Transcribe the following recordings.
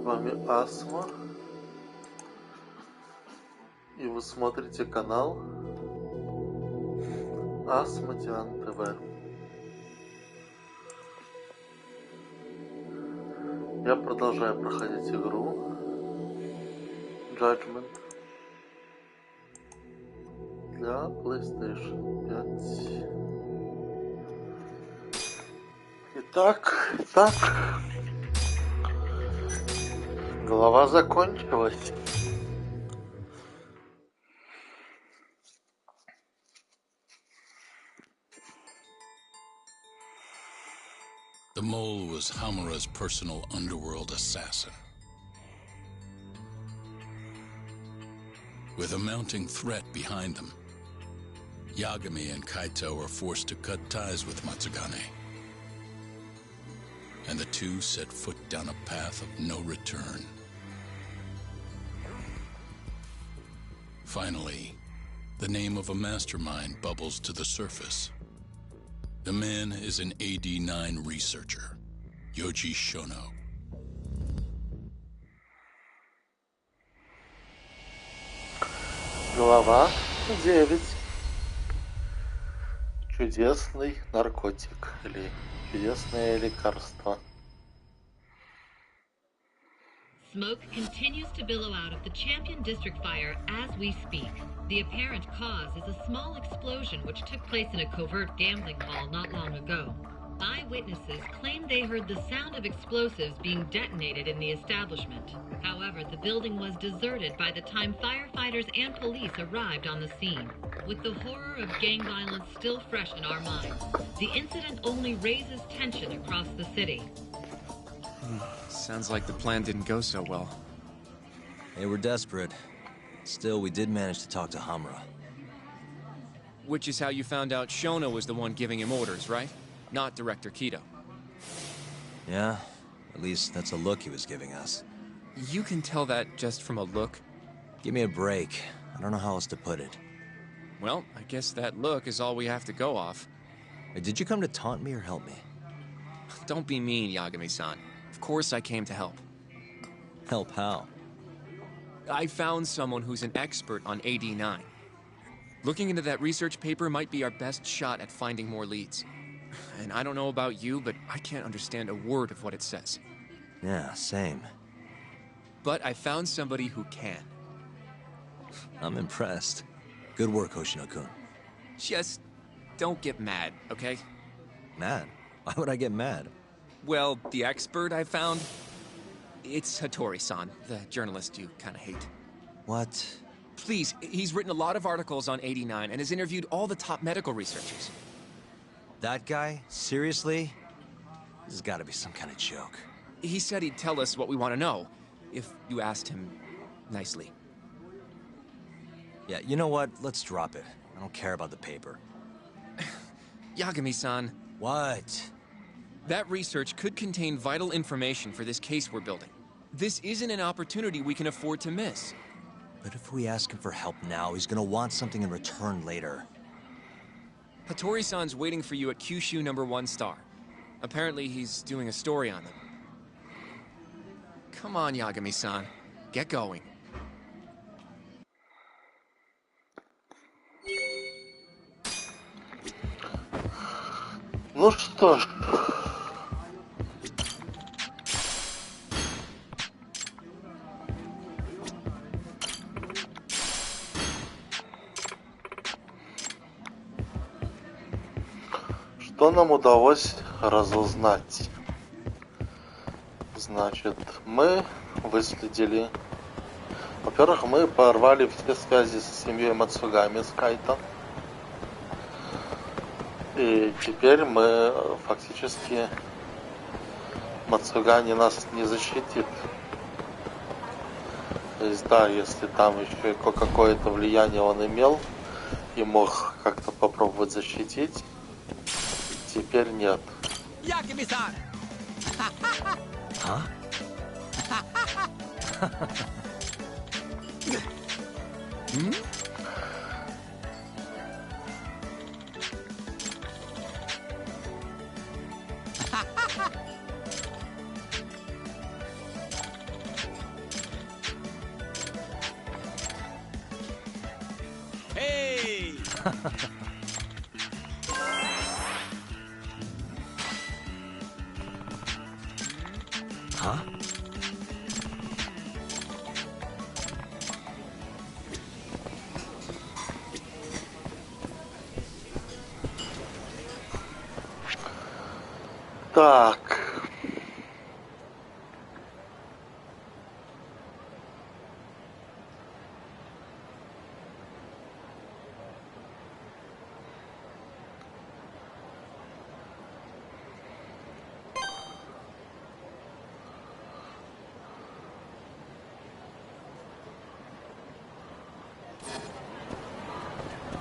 вами Асма, и вы смотрите канал Асматиан ТВ. Я продолжаю проходить игру Judgment для PlayStation 5. Итак, глава закончилась. The mole was Hamura's personal underworld assassin. With a mounting threat behind them, Yagami and Kaito were forced to cut ties with Matsugane. And the two set foot down a path of no return. Finally, the name of a mastermind bubbles to the surface. The man is an AD9 researcher, Yoji Shono. Глава 9. Чудесный наркотик или чудесное лекарство. Smoke continues to billow out of the Champion District fire as we speak. The apparent cause is a small explosion which took place in a covert gambling hall not long ago. Eyewitnesses claim they heard the sound of explosives being detonated in the establishment. However, the building was deserted by the time firefighters and police arrived on the scene. With the horror of gang violence still fresh in our minds, the incident only raises tension across the city. Sounds like the plan didn't go so well. They were desperate. Still, we did manage to talk to Hamura. Which is how you found out Shono was the one giving him orders, right? Not Director Kido. Yeah, at least that's a look he was giving us. You can tell that just from a look? Give me a break. I don't know how else to put it. Well, I guess that look is all we have to go off. Hey, did you come to taunt me or help me? Don't be mean, Yagami-san. Of course I came to help. Help how? I found someone who's an expert on AD9. Looking into that research paper might be our best shot at finding more leads. And I don't know about you, but I can't understand a word of what it says. Yeah, same. But I found somebody who can. I'm impressed. Good work, Hoshino-kun. Just don't get mad, okay? Mad? Why would I get mad? Well, the expert I found, it's Hattori-san, the journalist you kind of hate. What? Please, he's written a lot of articles on 89 and has interviewed all the top medical researchers. That guy? Seriously? This has got to be some kind of joke. He said he'd tell us what we want to know, if you asked him nicely. Yeah, you know what? Let's drop it. I don't care about the paper. Yagami-san. What? That research could contain vital information for this case we're building. This isn't an opportunity we can afford to miss. But if we ask him for help now, he's gonna want something in return later. Hattori-san's waiting for you at Kyushu #1 star. Apparently he's doing a story on them. Come on, Yagami-san. Get going. Ну что ж. Что нам удалось разузнать? Значит, мы выследили... Во-первых, мы порвали все связи с семьей Мацугами, с Кайто. И теперь мы фактически... Мацугани нас не защитит. То есть, да, если там еще какое-то влияние он имел и мог как-то попробовать защитить, теперь нет. Yagami-san! Huh? Huh? Так.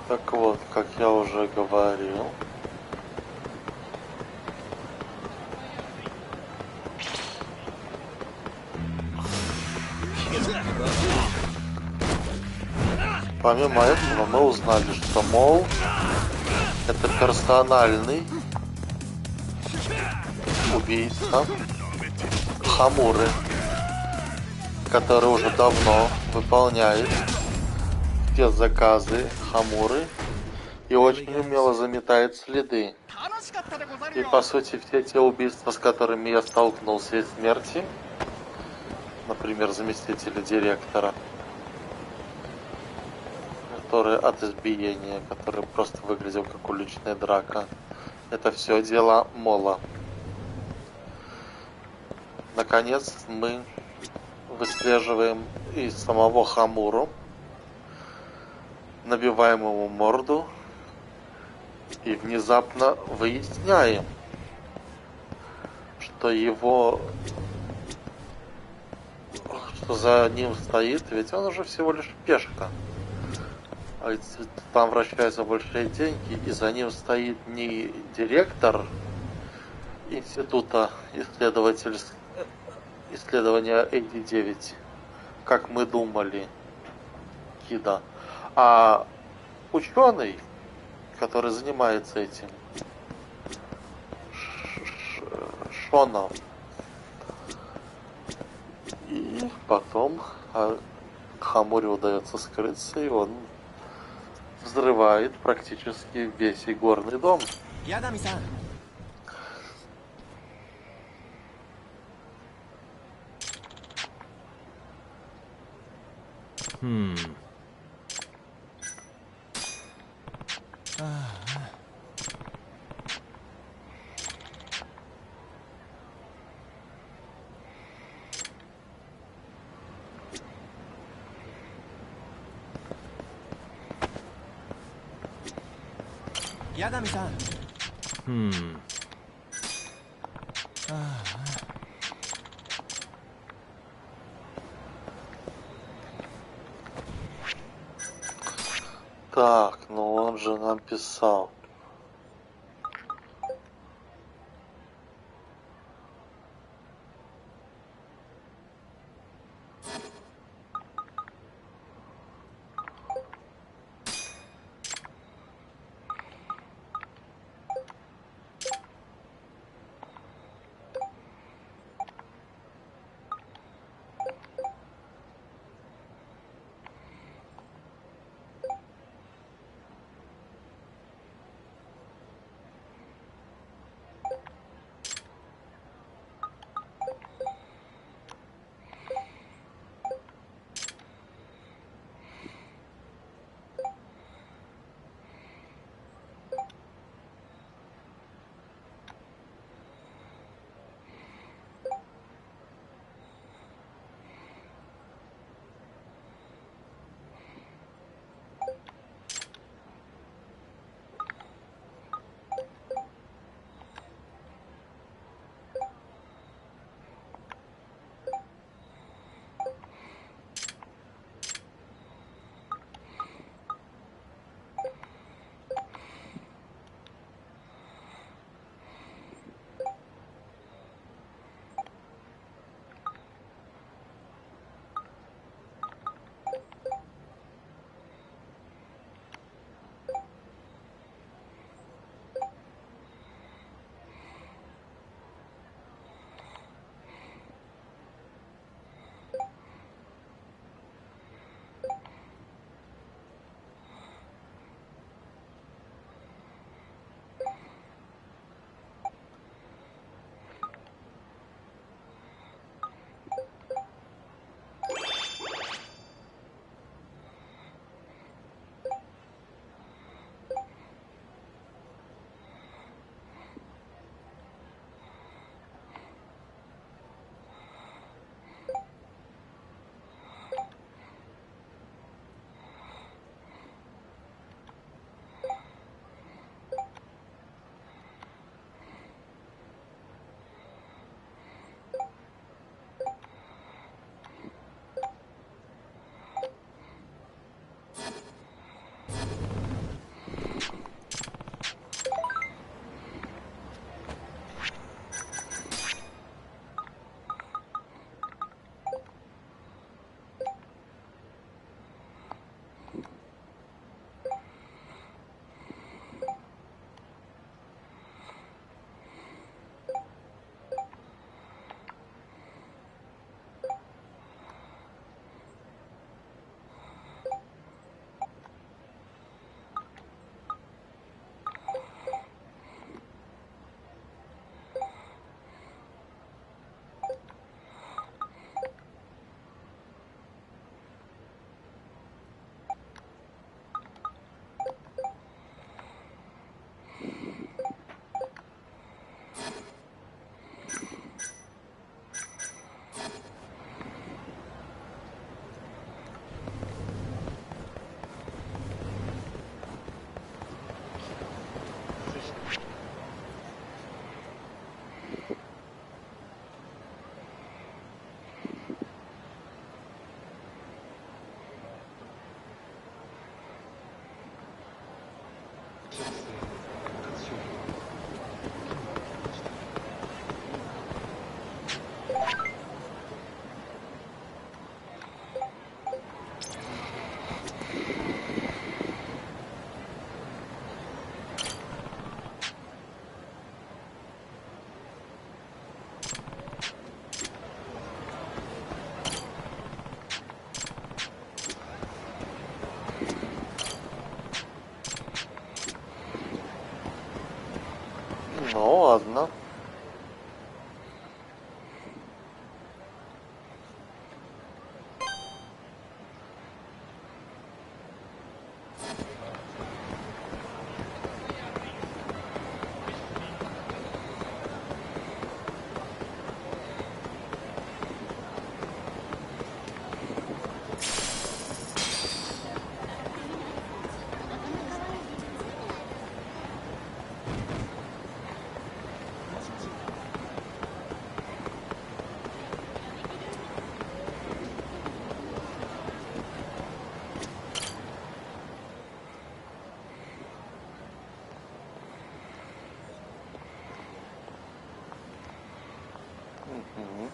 Так вот, как я уже говорил, помимо этого мы узнали, что Мол это персональный убийца Хамуры, который уже давно выполняет все заказы Хамуры и очень умело заметает следы. И по сути все те убийства, с которыми я столкнулся, и смерти, например, заместителя директора, который от избиения, который просто выглядел как уличная драка, это все дело Мола. Наконец мы выслеживаем и самого Хамуру, набиваем ему морду и внезапно выясняем, что за ним стоит, ведь он уже всего лишь пешка. А ведь там вращаются большие деньги, и за ним стоит не директор института исследования AD9, как мы думали, Кида, а ученый, который занимается этим, Шона. И потом Хамуре удается скрыться, и он взрывает практически весь игорный дом. Ядами-сан. Ядами-сан. Так, ну он же нам писал.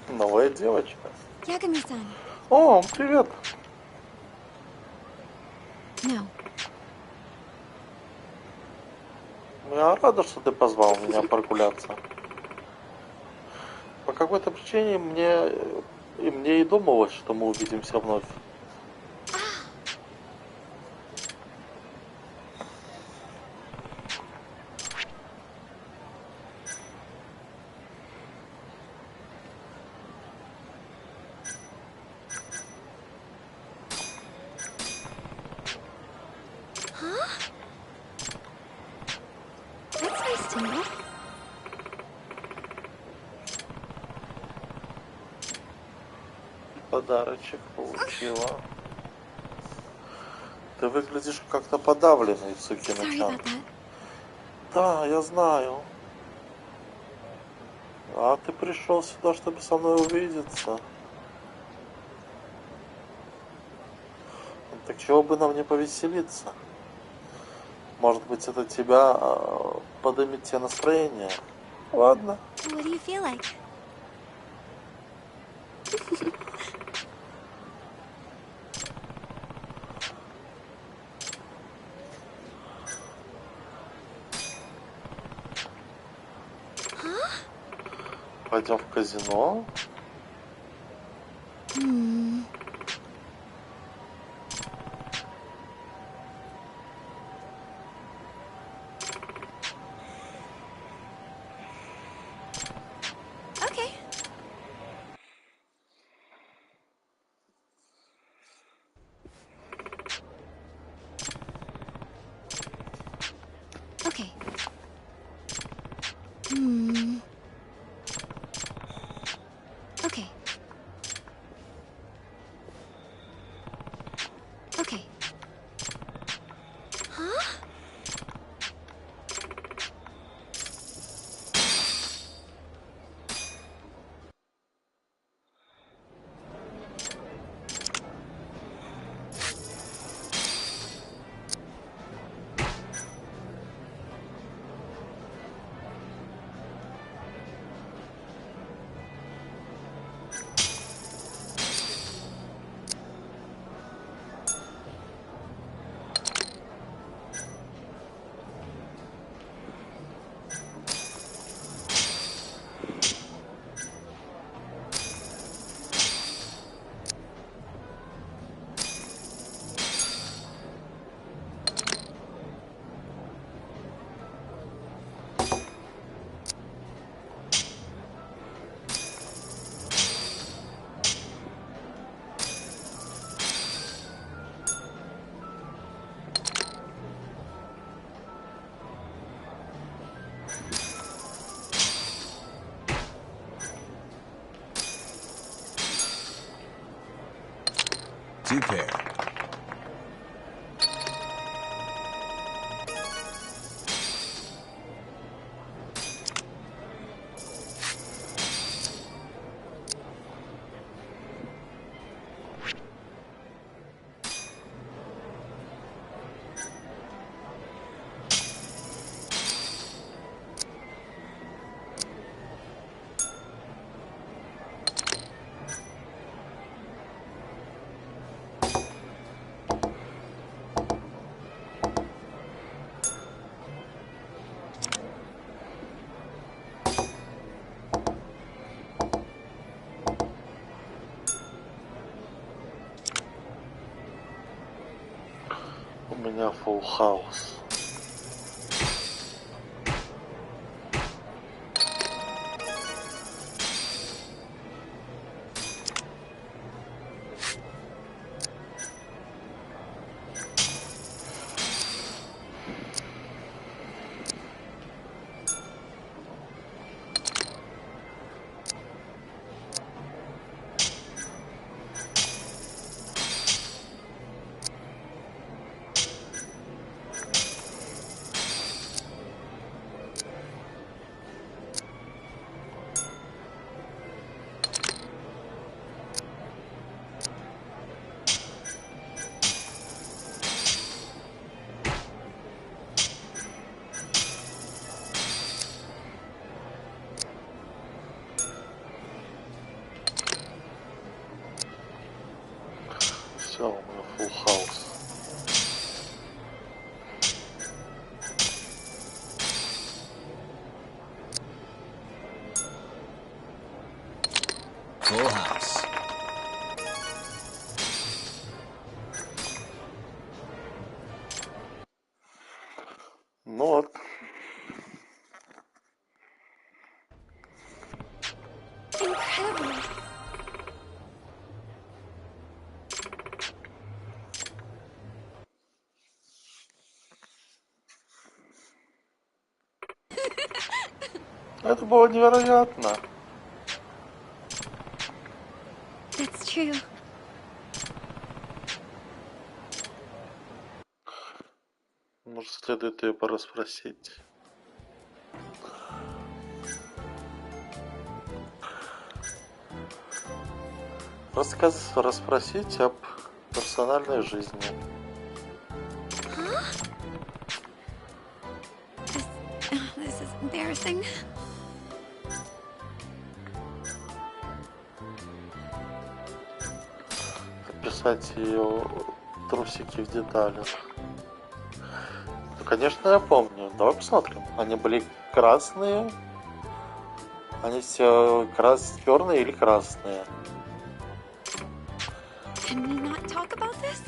Новая девочка. Yagami-san. О, привет. No. Я рада, что ты позвал меня прогуляться. По какой-то причине мне и думалось, что мы увидимся вновь. That's nice to know. Подарочек получила. Ты выглядишь как-то подавленный, Sorry Цукино-чан. about that. Да, я знаю. А ты пришел сюда, чтобы со мной увидеться. Так чего бы нам не повеселиться? Может быть, это тебя поднимет тебе настроение? Ладно. What do you feel like? Пойдем в казино. Okay. Okay. Okay. Okay. Huh? Two pair. У меня full house. Все, у меня full house. Full house. Ну вот. Incredible. Это было невероятно. That's true. Может, следует ее порасспросить. Расспросить об персональной жизни. Huh? This is embarrassing. Описать ее трусики в деталях. Ну, конечно, я помню. Давай посмотрим. Они были красные. Они все черные или красные? Can we not talk about this?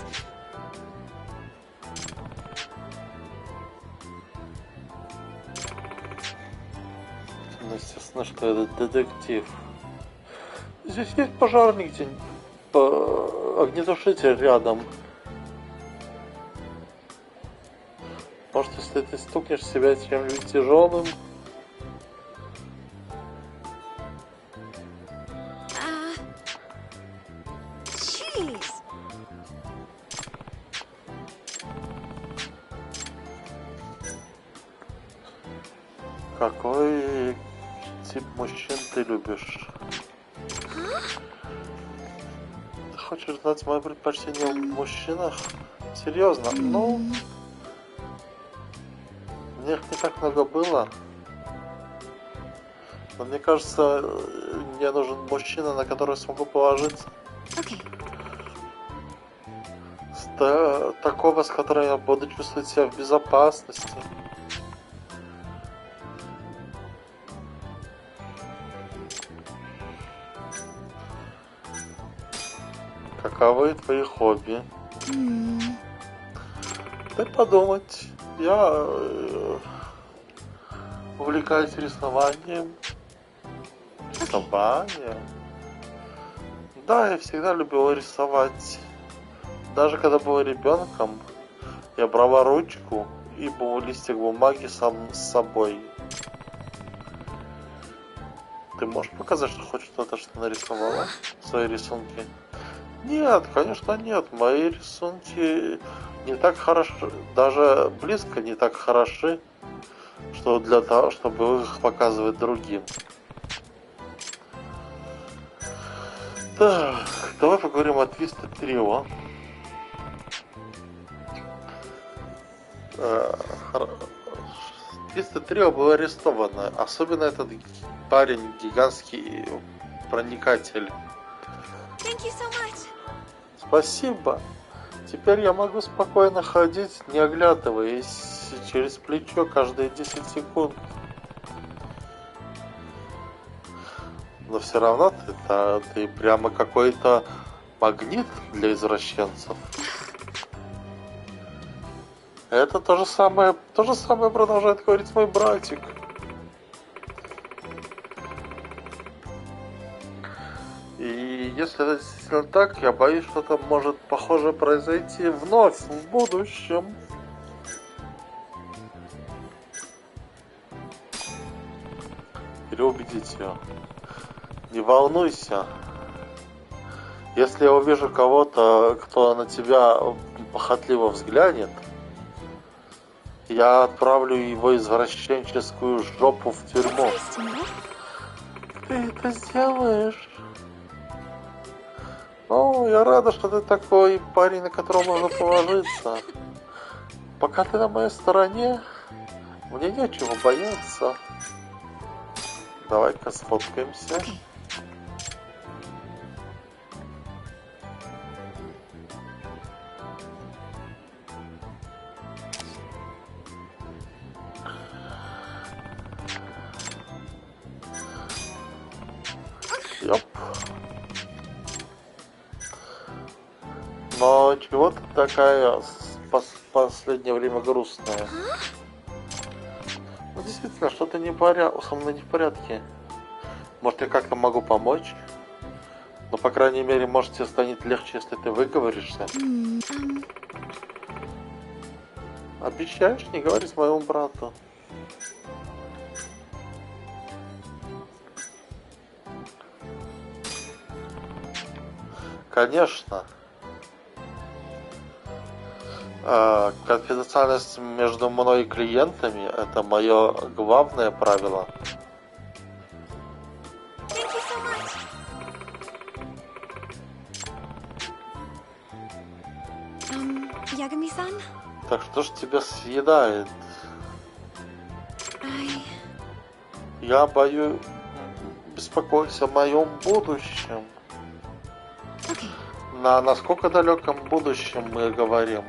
Ну, естественно, что это детектив. Здесь есть пожарник где-нибудь, огнетушитель рядом. Может, если ты стукнешь себя чем-нибудь тяжелым, Jeez. какой тип мужчин ты любишь? Ты хочешь знать мое предпочтение в мужчинах? Серьезно? Ну, мне их не так много было. Но мне кажется, мне нужен мужчина, на которого смогу положиться. Okay. Такого, с которым я буду чувствовать себя в безопасности. Каковы твои хобби? Дай подумать. Я увлекаюсь рисованием. Рисованием? Да, я всегда любил рисовать. Даже когда был ребенком, я брала ручку и был листик бумаги сам с собой. Ты можешь показать, что хоть что-то, что нарисовала? Свои рисунки? Нет, конечно нет. Мои рисунки не так хороши, даже близко не так хороши, что для того, чтобы их показывать другим. Так, давай поговорим о Twisted Trio. Twisted Trio было арестовано. Особенно этот парень, гигантский проникатель. Thank you so much. Спасибо. Теперь я могу спокойно ходить, не оглядываясь через плечо каждые 10 секунд. Но все равно ты прямо какой-то магнит для извращенцев. Это то же самое продолжает говорить мой братик. И если это действительно так, я боюсь, что это может похоже произойти вновь в будущем. Переубедить ее. Не волнуйся. Если я увижу кого-то, кто на тебя похотливо взглянет, я отправлю его извращенческую жопу в тюрьму. Ты это сделаешь? О, я рада, что ты такой парень, на которого можно положиться. Пока ты на моей стороне, мне нечего бояться. Давай-ка сфоткаемся. Ёп. Но чего ты такая последнее время грустная? Ну, действительно, что-то со мной не в порядке. Может, я как-то могу помочь? Но, по крайней мере, может, тебе станет легче, если ты выговоришься. Обещаешь не говорить моему брату? Конечно. Конфиденциальность между мной и клиентами — это мое главное правило. Thank you so much. Yagami-san? Так что ж тебя съедает? Я боюсь, беспокойся о моем будущем. Okay. На насколько далеком будущем мы говорим?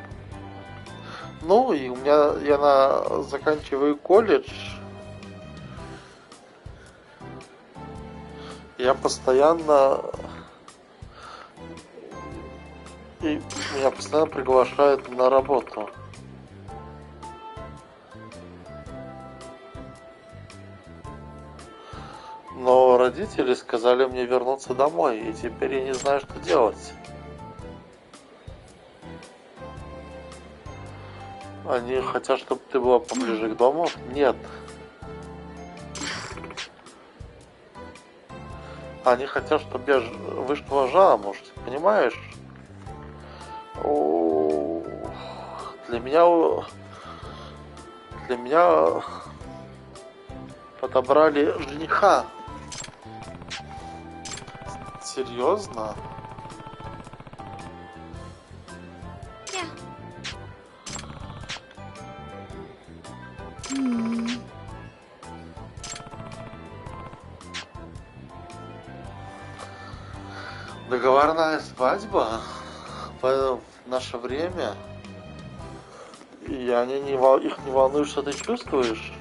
Ну, и я заканчиваю колледж. Я постоянно... И меня постоянно приглашают на работу. Но родители сказали мне вернуться домой, и теперь я не знаю, что делать. Они хотят, чтобы ты была поближе к дому? Нет. Они хотят, чтобы я вышла замуж, понимаешь? Для меня подобрали жениха. Серьезно? Yeah. Договорная свадьба в наше время, и их не волнует, что ты чувствуешь.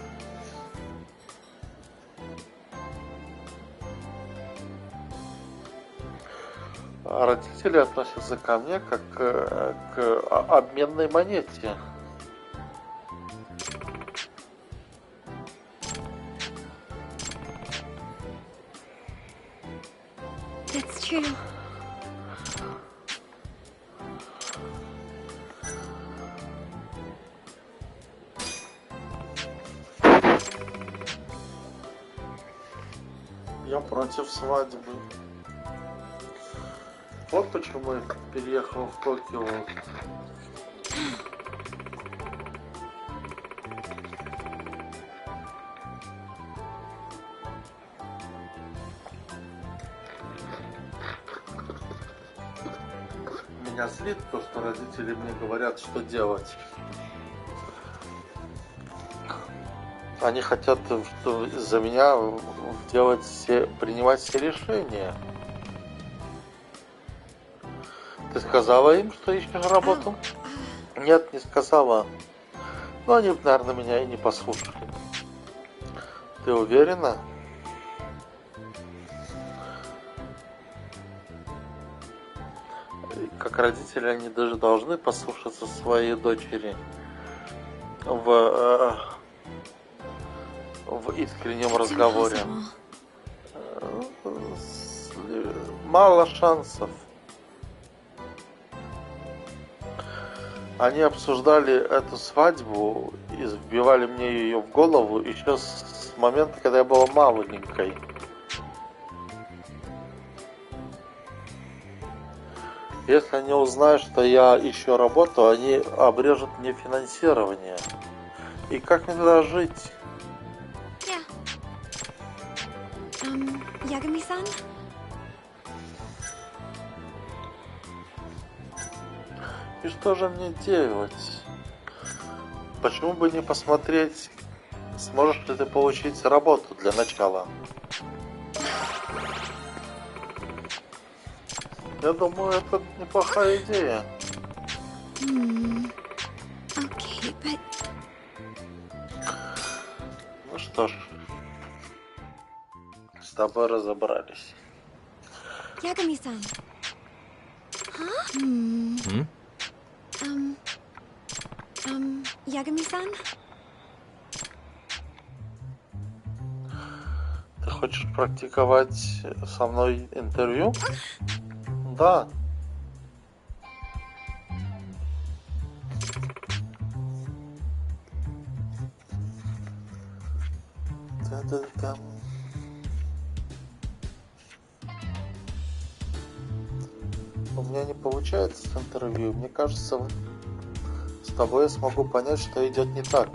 А родители относятся ко мне как к обменной монете. That's true. Я против свадьбы. Вот почему я переехал в Токио. Меня злит то, что родители мне говорят, что делать. Они хотят, что за меня принимать все решения. Ты сказала им, что ищешь работу? Нет, не сказала. Но они, наверное, меня и не послушали. Ты уверена? Как родители, они даже должны послушаться своей дочери в искреннем разговоре. Мало шансов. Они обсуждали эту свадьбу и вбивали мне ее в голову еще с момента, когда я была маленькой. Если они узнают, что я ищу работу, они обрежут мне финансирование. И как мне тогда жить? Yeah. Yagami-san? И что же мне делать? Почему бы не посмотреть, сможешь ли ты получить работу для начала? Я думаю, это неплохая идея. Okay, but... Ну что ж, с тобой разобрались. Yagami-san. Huh? Yagami-san? Ты хочешь практиковать со мной интервью? Да. Да-да-да. У меня не получается с интервью. Мне кажется, с тобой я смогу понять, что идет не так.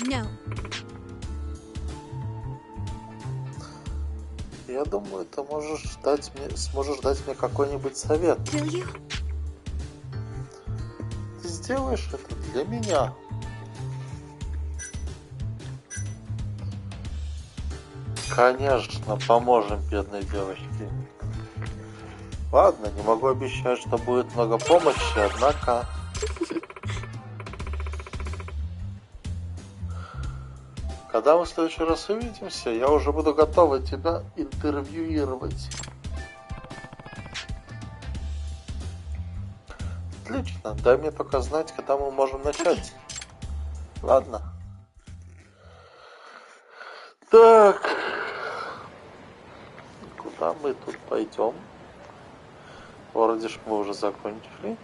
No. Я думаю, ты сможешь дать мне какой-нибудь совет. Will you? Ты сделаешь это для меня. Конечно, поможем бедной девочке. Ладно, не могу обещать, что будет много помощи, однако... Когда мы в следующий раз увидимся, я уже буду готова тебя интервьюировать. Отлично, дай мне только знать, когда мы можем начать. Ладно. Так. Куда мы тут пойдем? Вроде ж мы уже закончили.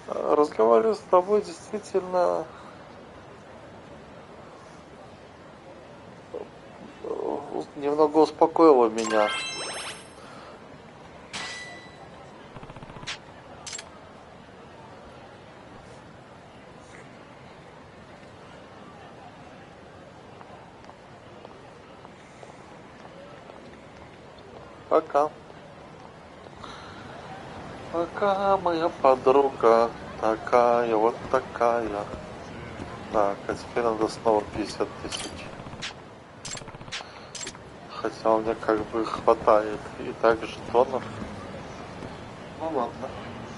Разговаривать с тобой действительно немного успокоило меня. Пока. Пока, моя подруга. Такая, вот такая. Так, а теперь надо снова 50 тысяч. Хотя у меня как бы хватает. И так жетонов. Ну ладно.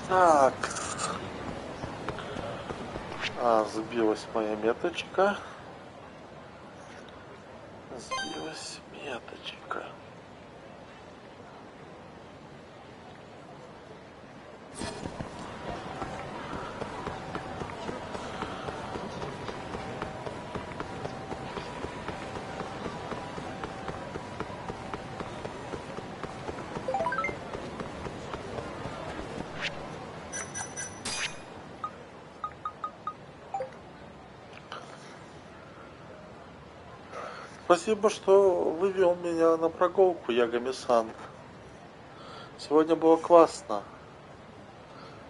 Так. Сбилась моя меточка. Сбилась меточка. Спасибо, что вывел меня на прогулку, Ягами-сан. Сегодня было классно.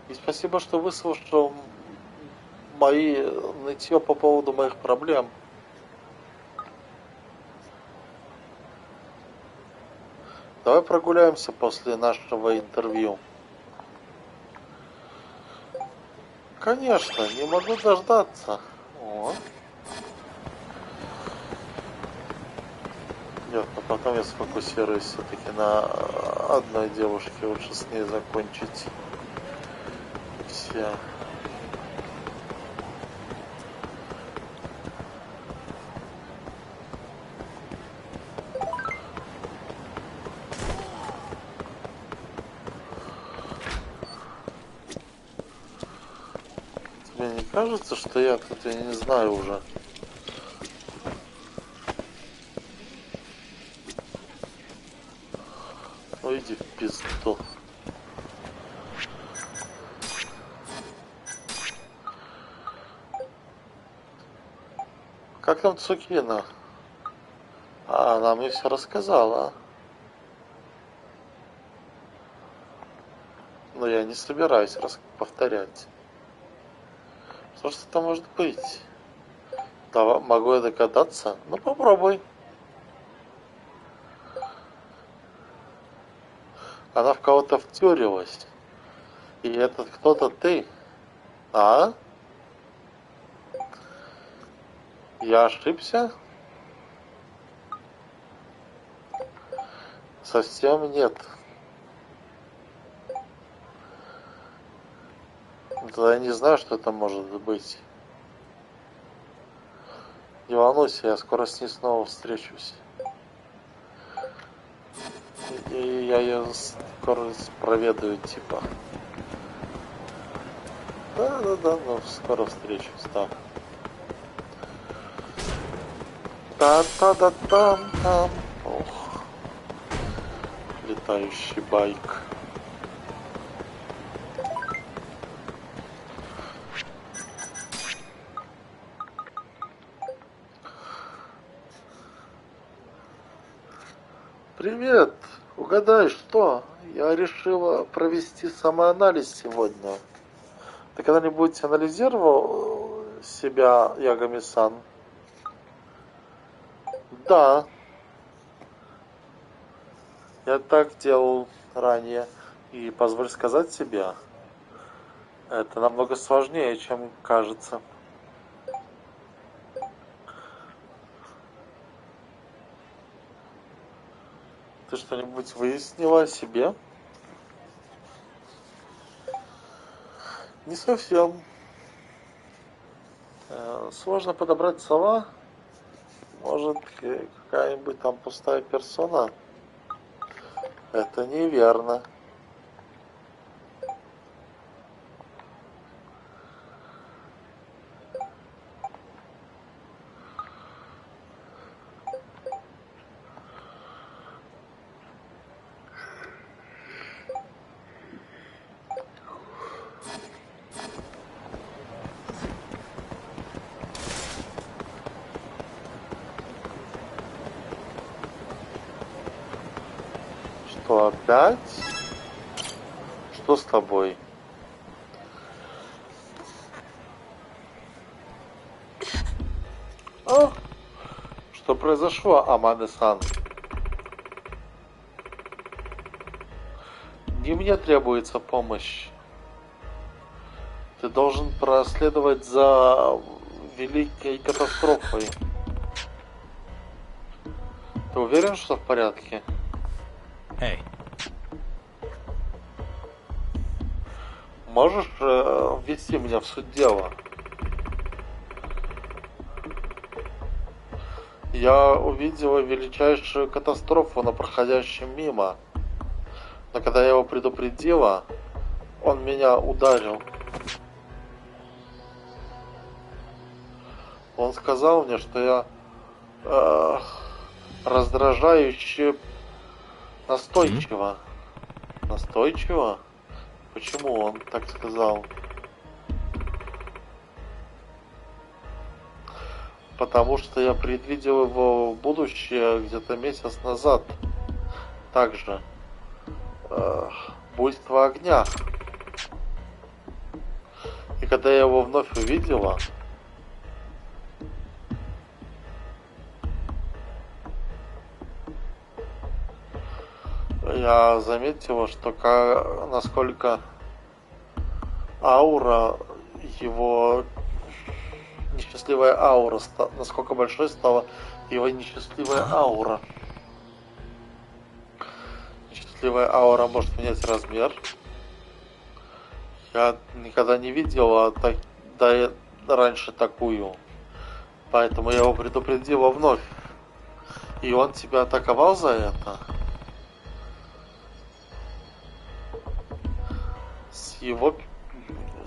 И спасибо, что выслушал мои нытье по поводу моих проблем. Давай прогуляемся после нашего интервью. Конечно, не могу дождаться. О. Нет, но потом я сфокусируюсь все-таки на одной девушке. Лучше с ней закончить все. Тебе не кажется, что я тут, я не знаю уже? Ну иди в пизду. Как там Цукина? Она мне все рассказала. Но я не собираюсь повторять. Что ж это может быть? Да, могу я догадаться? Ну попробуй. Она в кого-то втюрилась. И этот кто-то ты. А? Я ошибся? Совсем нет. Да я не знаю, что это может быть. Не волнуйся, я скоро с ней снова встречусь. И я ее скоро проведаю, типа. Да, но скоро встречусь, да. Та-та-да-там-там. Ох. Летающий байк. Привет! Угадай, что? Я решила провести самоанализ сегодня. Ты когда-нибудь анализировал себя, Ягами-сан? Да, я так делал ранее. И позволь сказать тебе, это намного сложнее, чем кажется. Ты что-нибудь выяснила о себе? Не совсем. Сложно подобрать слова. Может, какая-нибудь там пустая персона? Это неверно. Что, опять? Что с тобой? А? Что произошло, Амане-сан? Не мне требуется помощь. Ты должен проследовать за великой катастрофой. Ты уверен, что в порядке? Hey, Можешь ввести меня в суть дела? Я увидела величайшую катастрофу на проходящем мимо. Но когда я его предупредила, он меня ударил. Он сказал мне, что я раздражающе настойчиво. Настойчиво? Почему он так сказал? Потому что я предвидел его в будущее где-то месяц назад. Также. Буйство огня. И когда я его вновь увидела, я заметила, что насколько аура, его несчастливая аура, насколько большой стала его несчастливая аура. Несчастливая аура может менять размер. Я никогда не видела раньше такую. Поэтому я его предупредила вновь. И он тебя атаковал за это?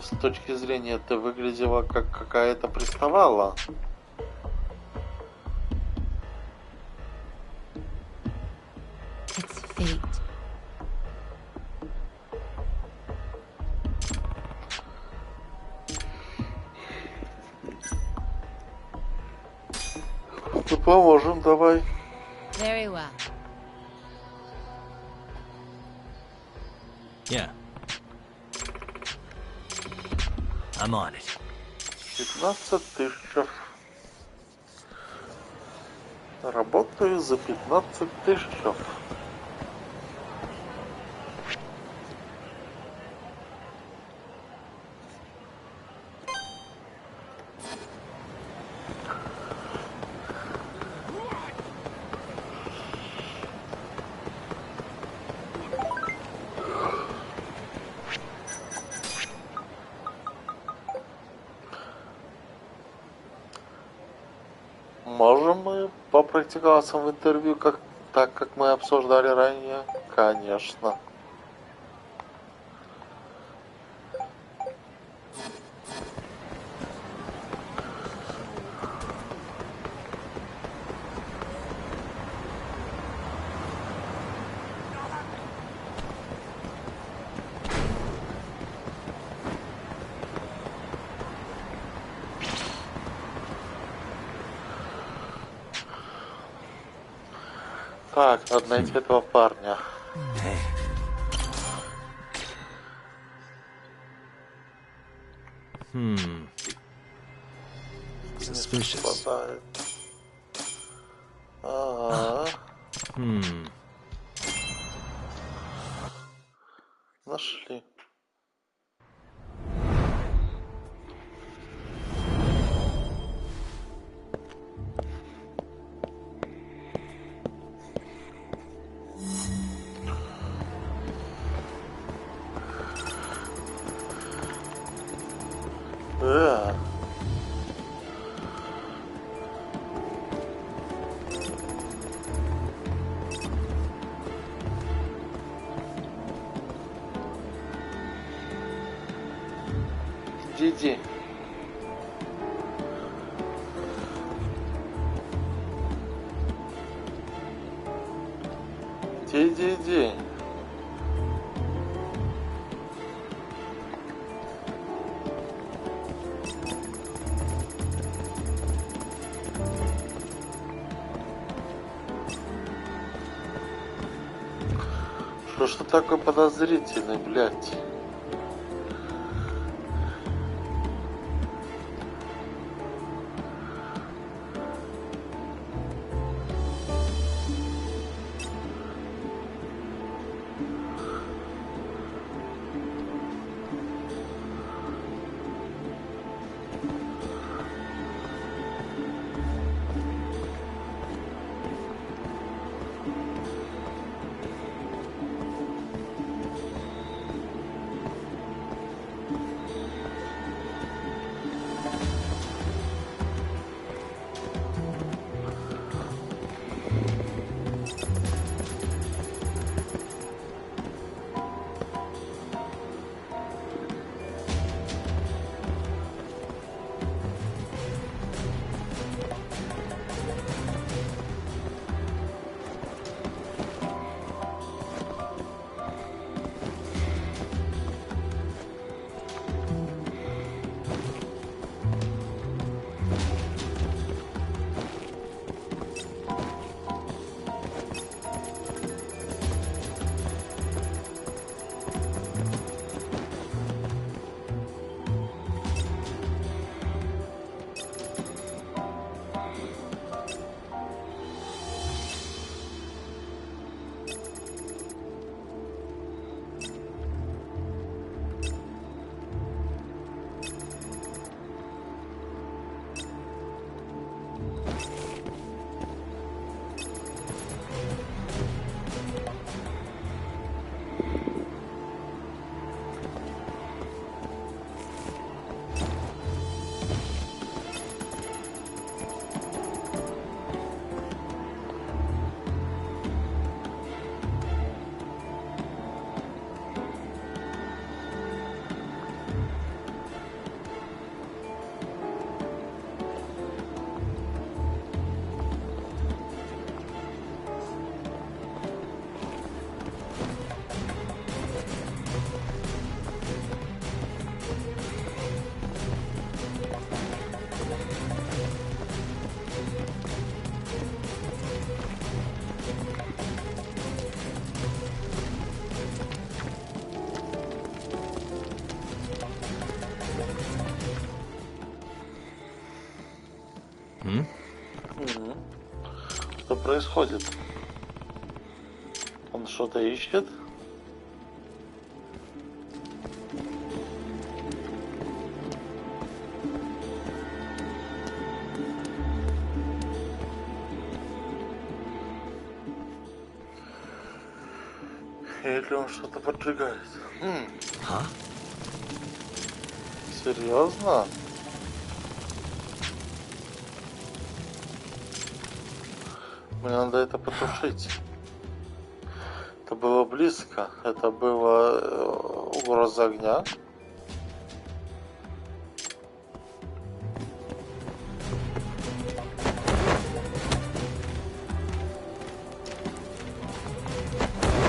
С точки зрения ты выглядела как какая-то приставала. It's fate. Ну, поможем, давай. Very well. yeah. I'm on it. 15 тысяч. Работаю за 15 тысяч. Можем мы попрактиковаться в интервью, так как мы обсуждали ранее? Конечно. Так, надо найти этого парня. Suspicious. Нашли. Иди. Иди. Что ж ты такой подозрительный, блядь? Что происходит? Он что-то ищет? Или он что-то поджигает? А? Серьезно? Мне надо это потушить. Это было близко. Это было угроза огня.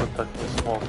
Я так не смог.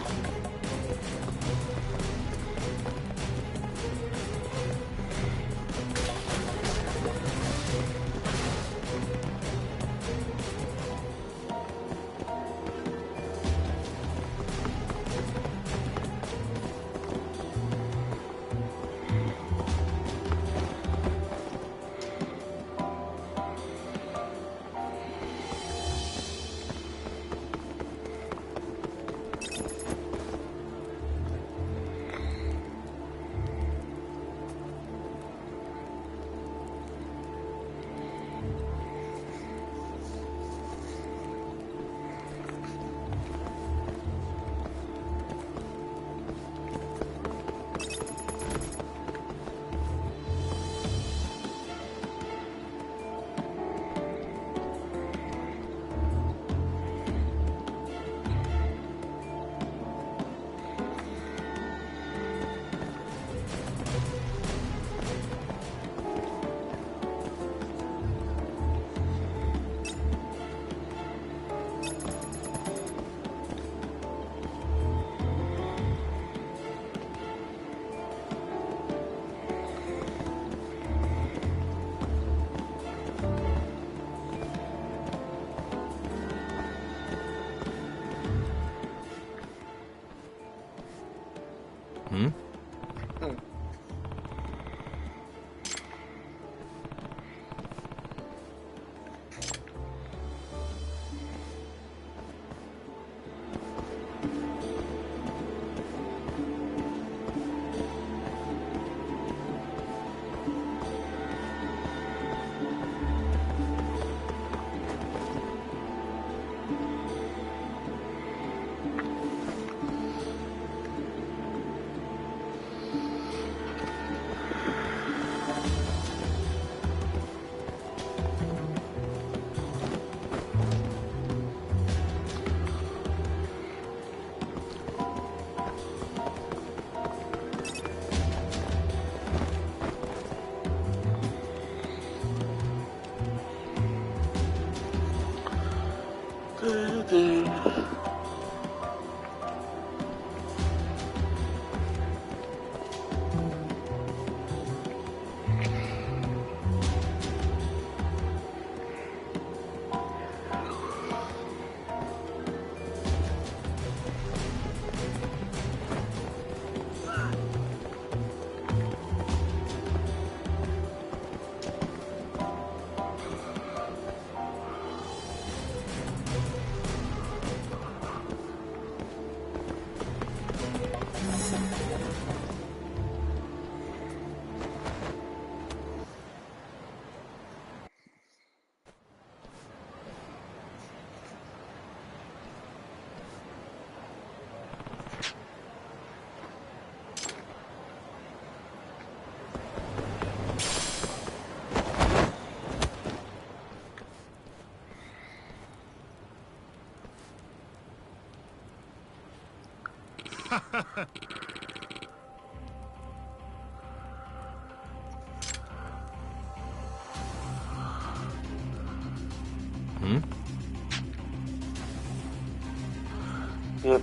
Я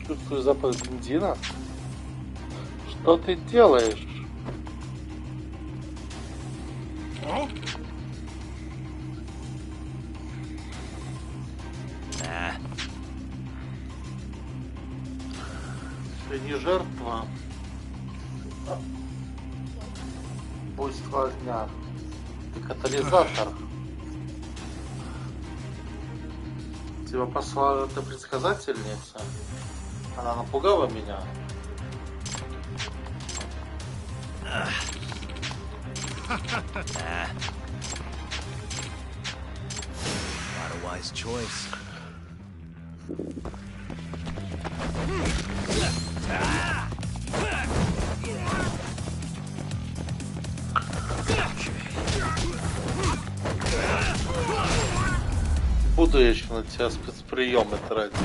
чувствую запах бензина. Что ты делаешь? Ты не жертва буйства огня. Ты катализатор. Тебя послала эта предсказательница. Она напугала меня. Not a wise choice. Буду я еще на тебя спецприемы тратить.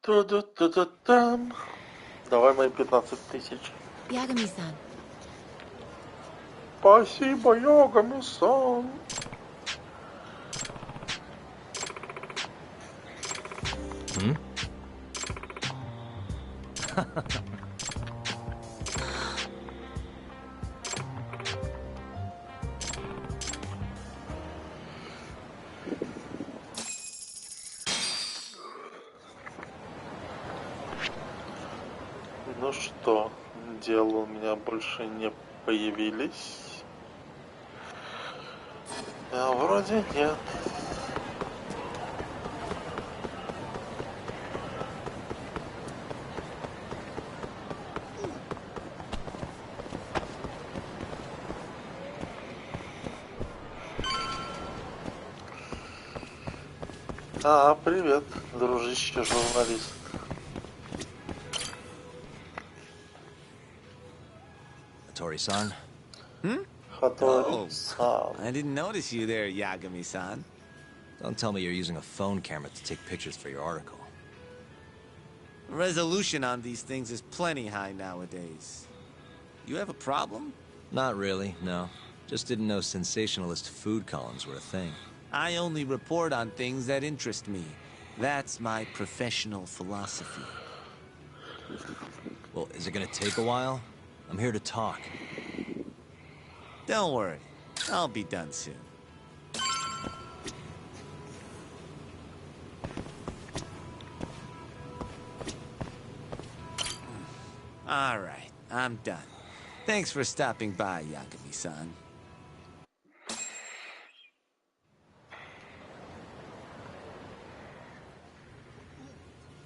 Ту-ду-ту-ду-там. Давай мои 15 тысяч. Yagami-san. Спасибо, Йогами-сан. Ну что, дел у меня больше не появились? А вроде нет. Привет, дружище журналист. Hattori-san? Хатори-сан. I didn't notice you there, Yagami-san. Don't tell me you're using a phone camera to take pictures for your article. Resolution on these things is plenty high nowadays. You have a problem? Not really, no. Just didn't know sensationalist food columns were a thing. I only report on things that interest me. That's my professional philosophy. Well, is it gonna take a while? I'm here to talk. Don't worry. I'll be done soon. All right, I'm done. Thanks for stopping by, Yagami-san.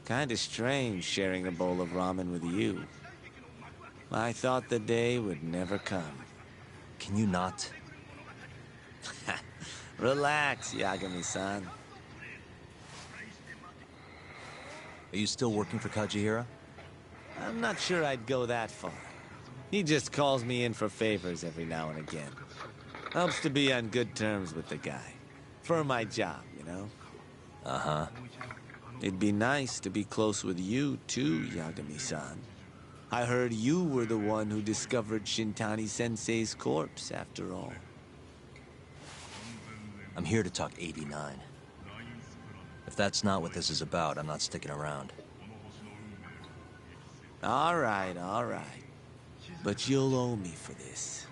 Kinda strange sharing a bowl of ramen with you. I thought the day would never come. Can you not? Relax, Yagami-san. Are you still working for Kajihira? I'm not sure I'd go that far. He just calls me in for favors every now and again. Helps to be on good terms with the guy. For my job, you know? Uh-huh. It'd be nice to be close with you, too, Yagami-san. I heard you were the one who discovered Shintani-sensei's corpse, after all. I'm here to talk 89. If that's not what this is about, I'm not sticking around. All right. But you'll owe me for this.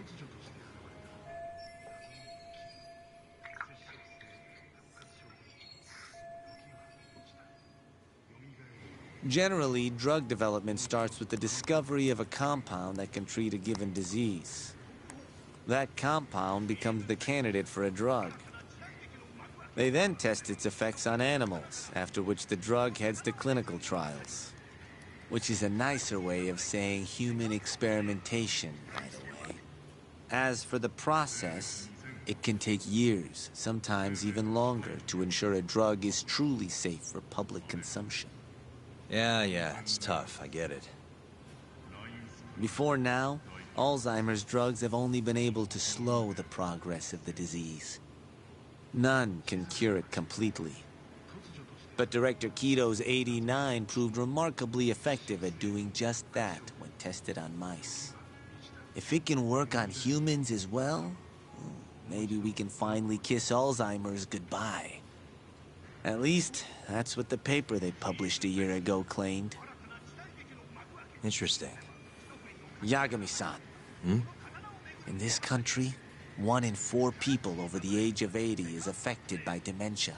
Generally, drug development starts with the discovery of a compound that can treat a given disease. That compound becomes the candidate for a drug. They then test its effects on animals, after which the drug heads to clinical trials. Which is a nicer way of saying human experimentation, by the way. As for the process, it can take years, sometimes even longer, to ensure a drug is truly safe for public consumption. Yeah, it's tough, I get it. Before now, Alzheimer's drugs have only been able to slow the progress of the disease. None can cure it completely. But Director Keto's 89 proved remarkably effective at doing just that when tested on mice. If it can work on humans as well, maybe we can finally kiss Alzheimer's goodbye. At least, that's what the paper they published a year ago claimed. Interesting. Yagami-san. Hmm? In this country, 1 in 4 people over the age of 80 is affected by dementia.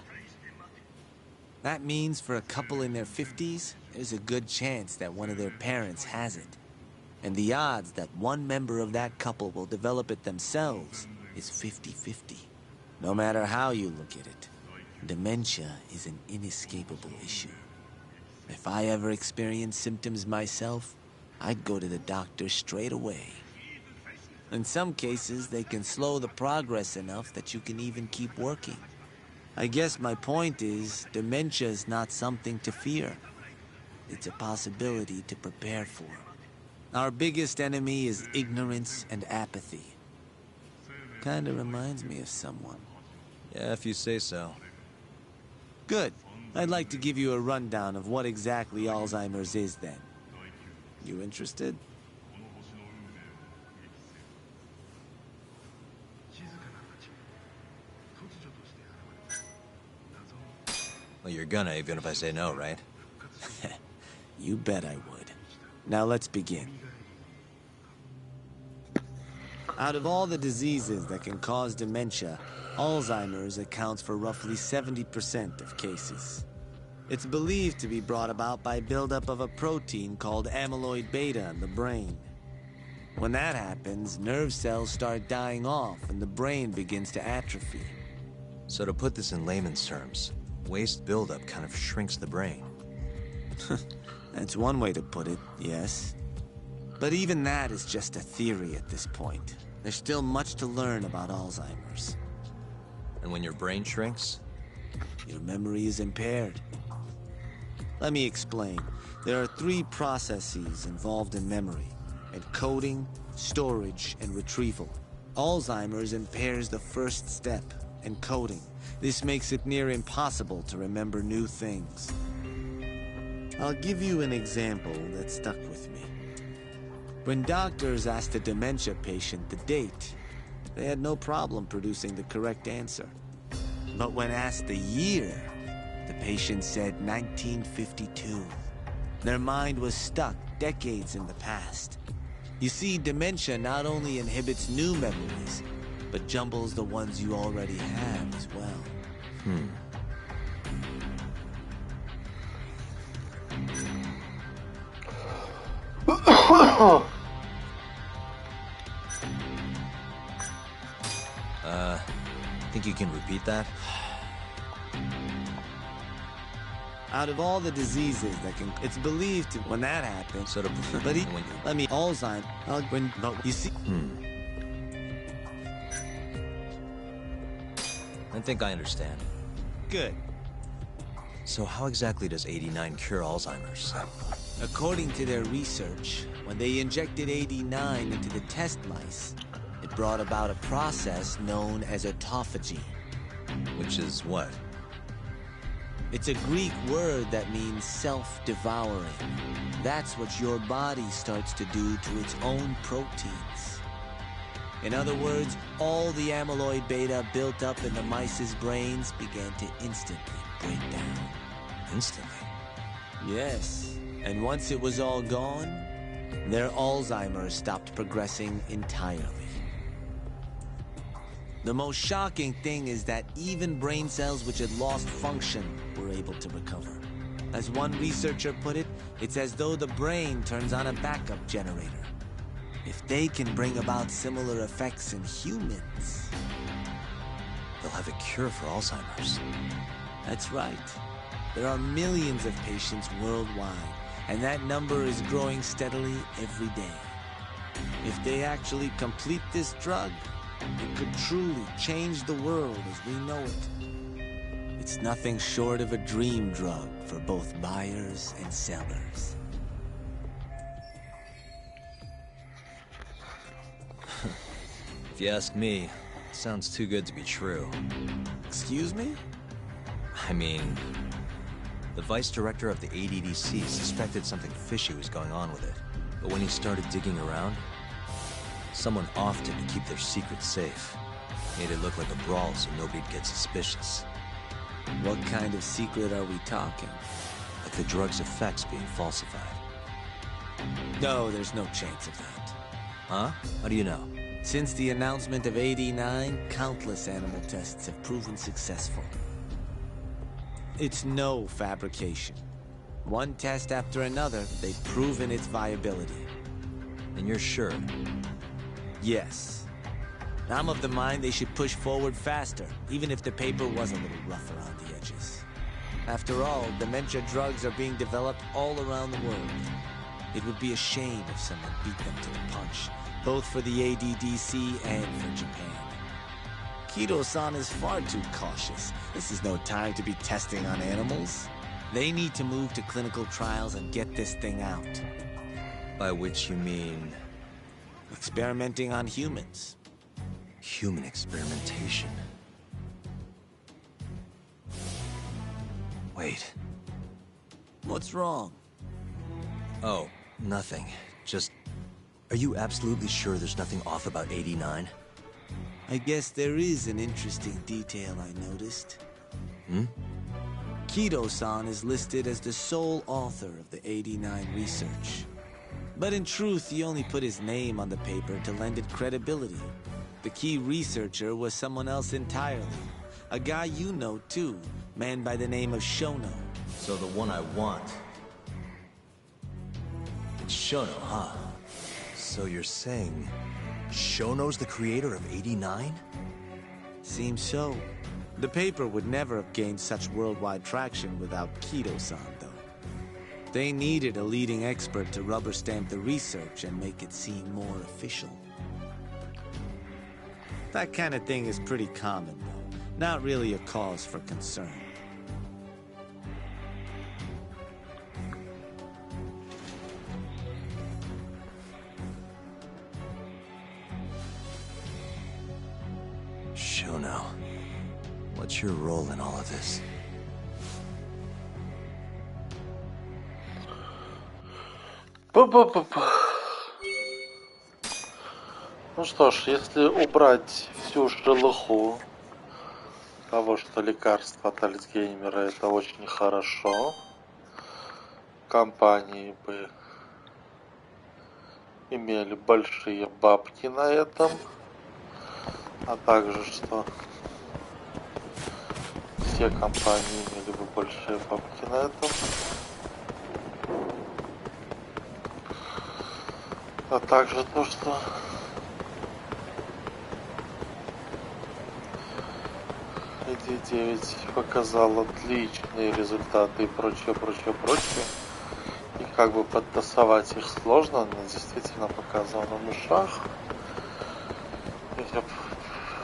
That means for a couple in their 50s, there's a good chance that one of their parents has it. And the odds that one member of that couple will develop it themselves is 50-50. No matter how you look at it, dementia is an inescapable issue. If I ever experienced symptoms myself, I'd go to the doctor straight away. In some cases, they can slow the progress enough that you can even keep working. I guess my point is, dementia is not something to fear. It's a possibility to prepare for. Our biggest enemy is ignorance and apathy. Kinda reminds me of someone. Yeah, if you say so. Good. I'd like to give you a rundown of what exactly Alzheimer's is then. You interested? Well, you're gonna, even if I say no, right? You bet I would. Now let's begin. Out of all the diseases that can cause dementia, Alzheimer's accounts for roughly 70% of cases. It's believed to be brought about by buildup of a protein called amyloid beta in the brain. When that happens, nerve cells start dying off and the brain begins to atrophy. So to put this in layman's terms, waste buildup kind of shrinks the brain. That's one way to put it, yes. But even that is just a theory at this point. There's still much to learn about Alzheimer's. And when your brain shrinks? Your memory is impaired. Let me explain. There are 3 processes involved in memory: encoding, storage, and retrieval. Alzheimer's impairs the first step, encoding. This makes it near impossible to remember new things. I'll give you an example that stuck with me. When doctors asked a dementia patient the date, they had no problem producing the correct answer. But when asked the year, the patient said 1952. Their mind was stuck decades in the past. You see, dementia not only inhibits new memories, but jumbles the ones you already have as well. Think you can repeat that? Out of all the diseases that can, it's believed to, when that happens, Sort of. but let me, Alzheimer's, you see. I think I understand. Good. So how exactly does 89 cure Alzheimer's? According to their research, when they injected 89 into the test mice, it brought about a process known as autophagy. Which is what? It's a Greek word that means self-devouring. That's what your body starts to do to its own proteins. In other words, all the amyloid beta built up in the mice's brains began to instantly break down. Instantly? Yes, and once it was all gone, their Alzheimer's stopped progressing entirely. The most shocking thing is that even brain cells which had lost function were able to recover. As one researcher put it, it's as though the brain turns on a backup generator. If they can bring about similar effects in humans... They'll have a cure for Alzheimer's. That's right. There are millions of patients worldwide, and that number is growing steadily every day. If they actually complete this drug, it could truly change the world as we know it. It's nothing short of a dream drug for both buyers and sellers. If you ask me, it sounds too good to be true. Excuse me? I mean, the vice director of the ADDC suspected something fishy was going on with it. But when he started digging around, someone offed it to keep their secret safe. Made it look like a brawl so nobody'd get suspicious. What kind of secret are we talking? Like the drug's effects being falsified. No, there's no chance of that. Huh? How do you know? Since the announcement of 89, countless animal tests have proven successful. It's no fabrication. One test after another, they've proven its viability. And you're sure? Yes. I'm of the mind they should push forward faster, even if the paper was a little rough around the edges. After all, dementia drugs are being developed all around the world. It would be a shame if someone beat them to a punch, both for the ADDC and for Japan. Kido-san is far too cautious. This is no time to be testing on animals. They need to move to clinical trials and get this thing out. By which you mean... Experimenting on humans. human experimentation. Wait. What's wrong? Oh, nothing. Just... Are you absolutely sure there's nothing off about 89? I guess there is an interesting detail I noticed. Hmm? Kido-san is listed as the sole author of the 89 research. But in truth, he only put his name on the paper to lend it credibility. The key researcher was someone else entirely. A guy you know too, man by the name of Shono. So the one I want... It's Shono, huh? So you're saying... Shono's the creator of 89? Seems so. The paper would never have gained such worldwide traction without Kido-san, though. They needed a leading expert to rubber stamp the research and make it seem more official. That kind of thing is pretty common, though. Not really a cause for concern. Shono, what's your role in all of this? Пу-пу-пу-пу. Ну что ж, если убрать всю шелуху того, что лекарство от Альцгеймера, это очень хорошо. Компании бы имели большие бабки на этом. А также, что все компании имели бы большие бабки на этом. А также то, что ID9 показал отличные результаты и прочее. И как бы подтасовать их сложно, но действительно показал на мышах.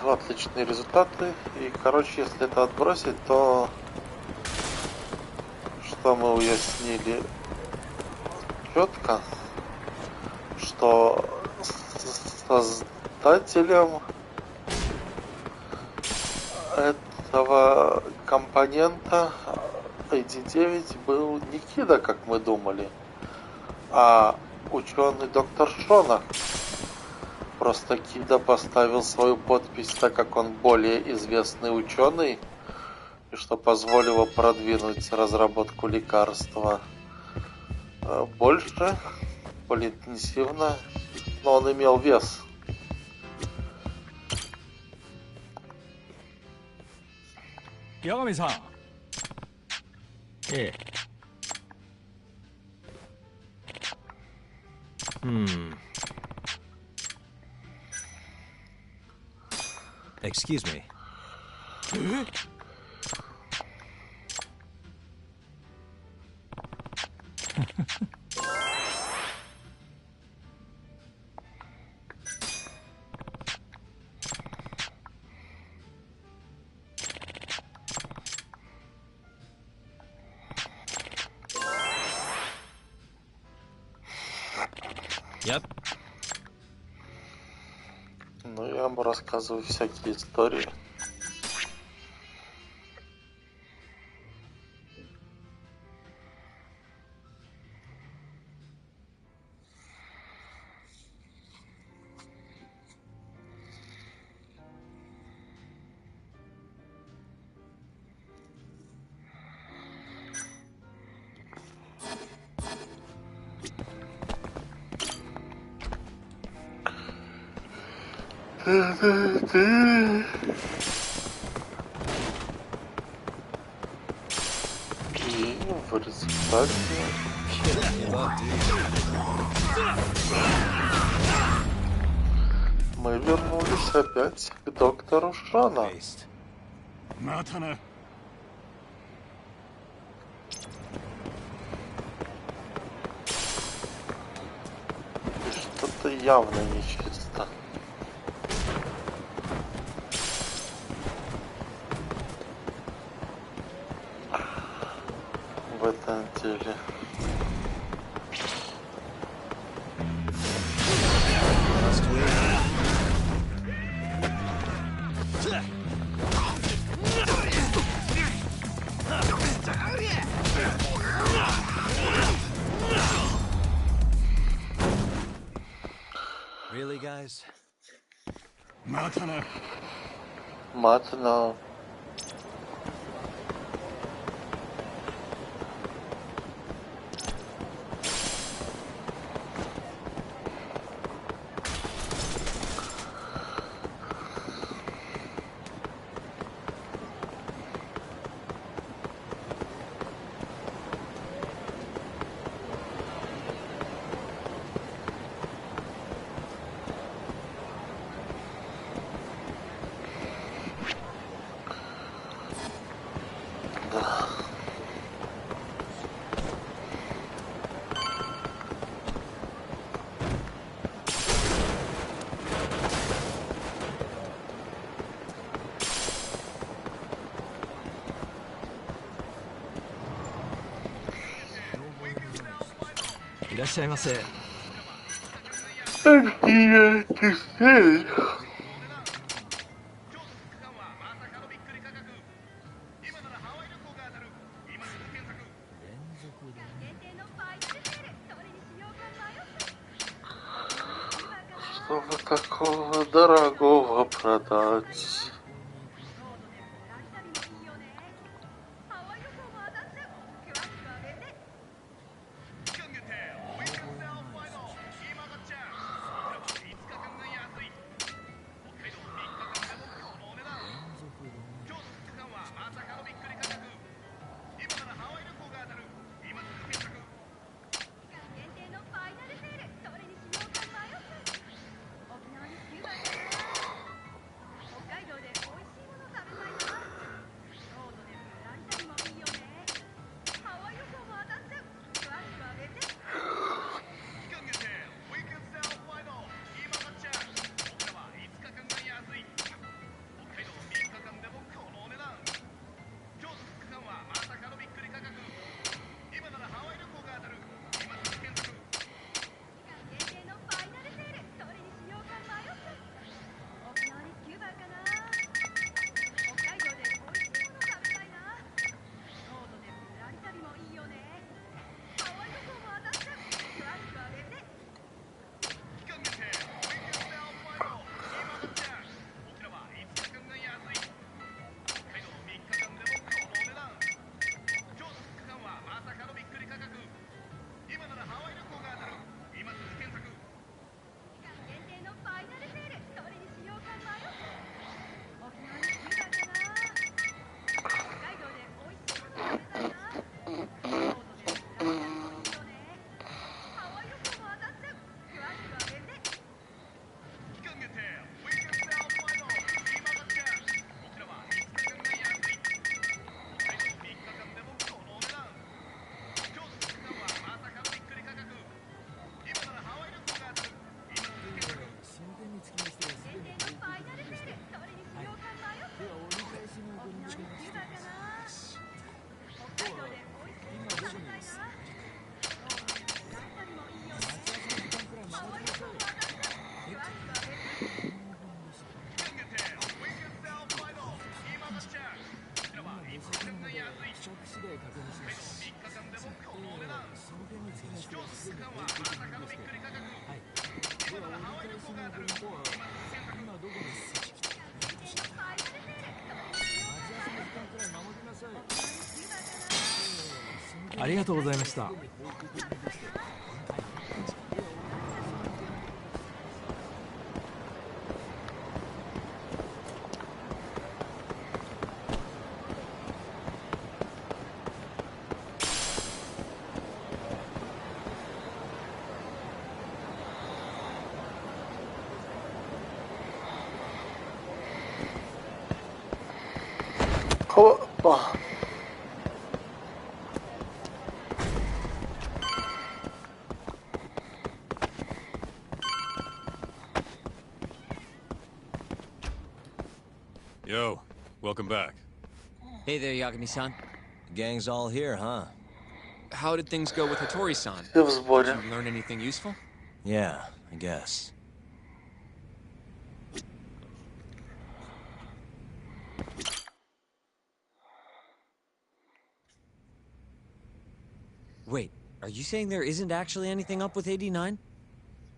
Отличные результаты. И, короче, если это отбросить, то что мы уяснили четко, что создателем этого компонента ID9 был не Кида, как мы думали, а ученый доктор Шона. Просто Кида поставил свою подпись, так как он более известный ученый, и что позволило продвинуть разработку лекарства больше, более интенсивно, но он имел вес. Ягами-сан. Excuse me. Yep. Ну, я вам рассказываю всякие истории. И в результате мы вернулись опять к доктору Шона. またな。явно нечисто. В этом деле. Really, guys? Матно. Чтобы такого дорогого продать.ありがとうございました。Опа. Yo, welcome back. Hey there, Yagami-san. The gang's all here, huh? How did things go with Hattori-san? Все в Did сборе. you learn anything useful? Yeah, I guess. Wait, are you saying there isn't actually anything up with 89?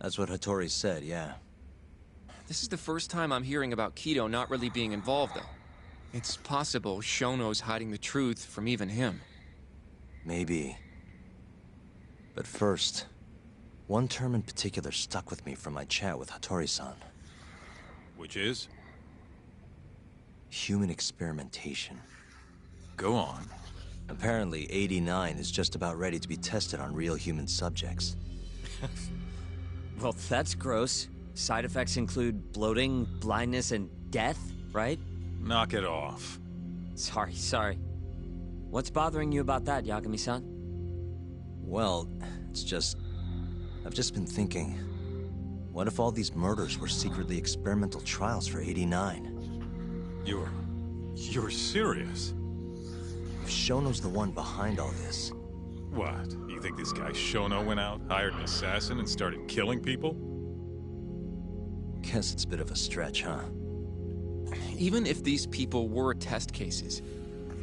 That's what Hattori said, yeah. This is the first time I'm hearing about Kido not really being involved, though. It's possible Shono's hiding the truth from even him. Maybe. But first, one term in particular stuck with me from my chat with Hattori-san. Which is? Human experimentation. Go on. Apparently, 89 is just about ready to be tested on real human subjects. Well, that's gross. Side effects include bloating, blindness, and death, right? Knock it off. Sorry. What's bothering you about that, Yagami-san? Well, it's just... I've just been thinking... What if all these murders were secretly experimental trials for 89? You're serious? If Shono's the one behind all this... What? You think this guy Shono went out, hired an assassin, and started killing people? Guess it's a bit of a stretch, huh? Even if these people were test cases,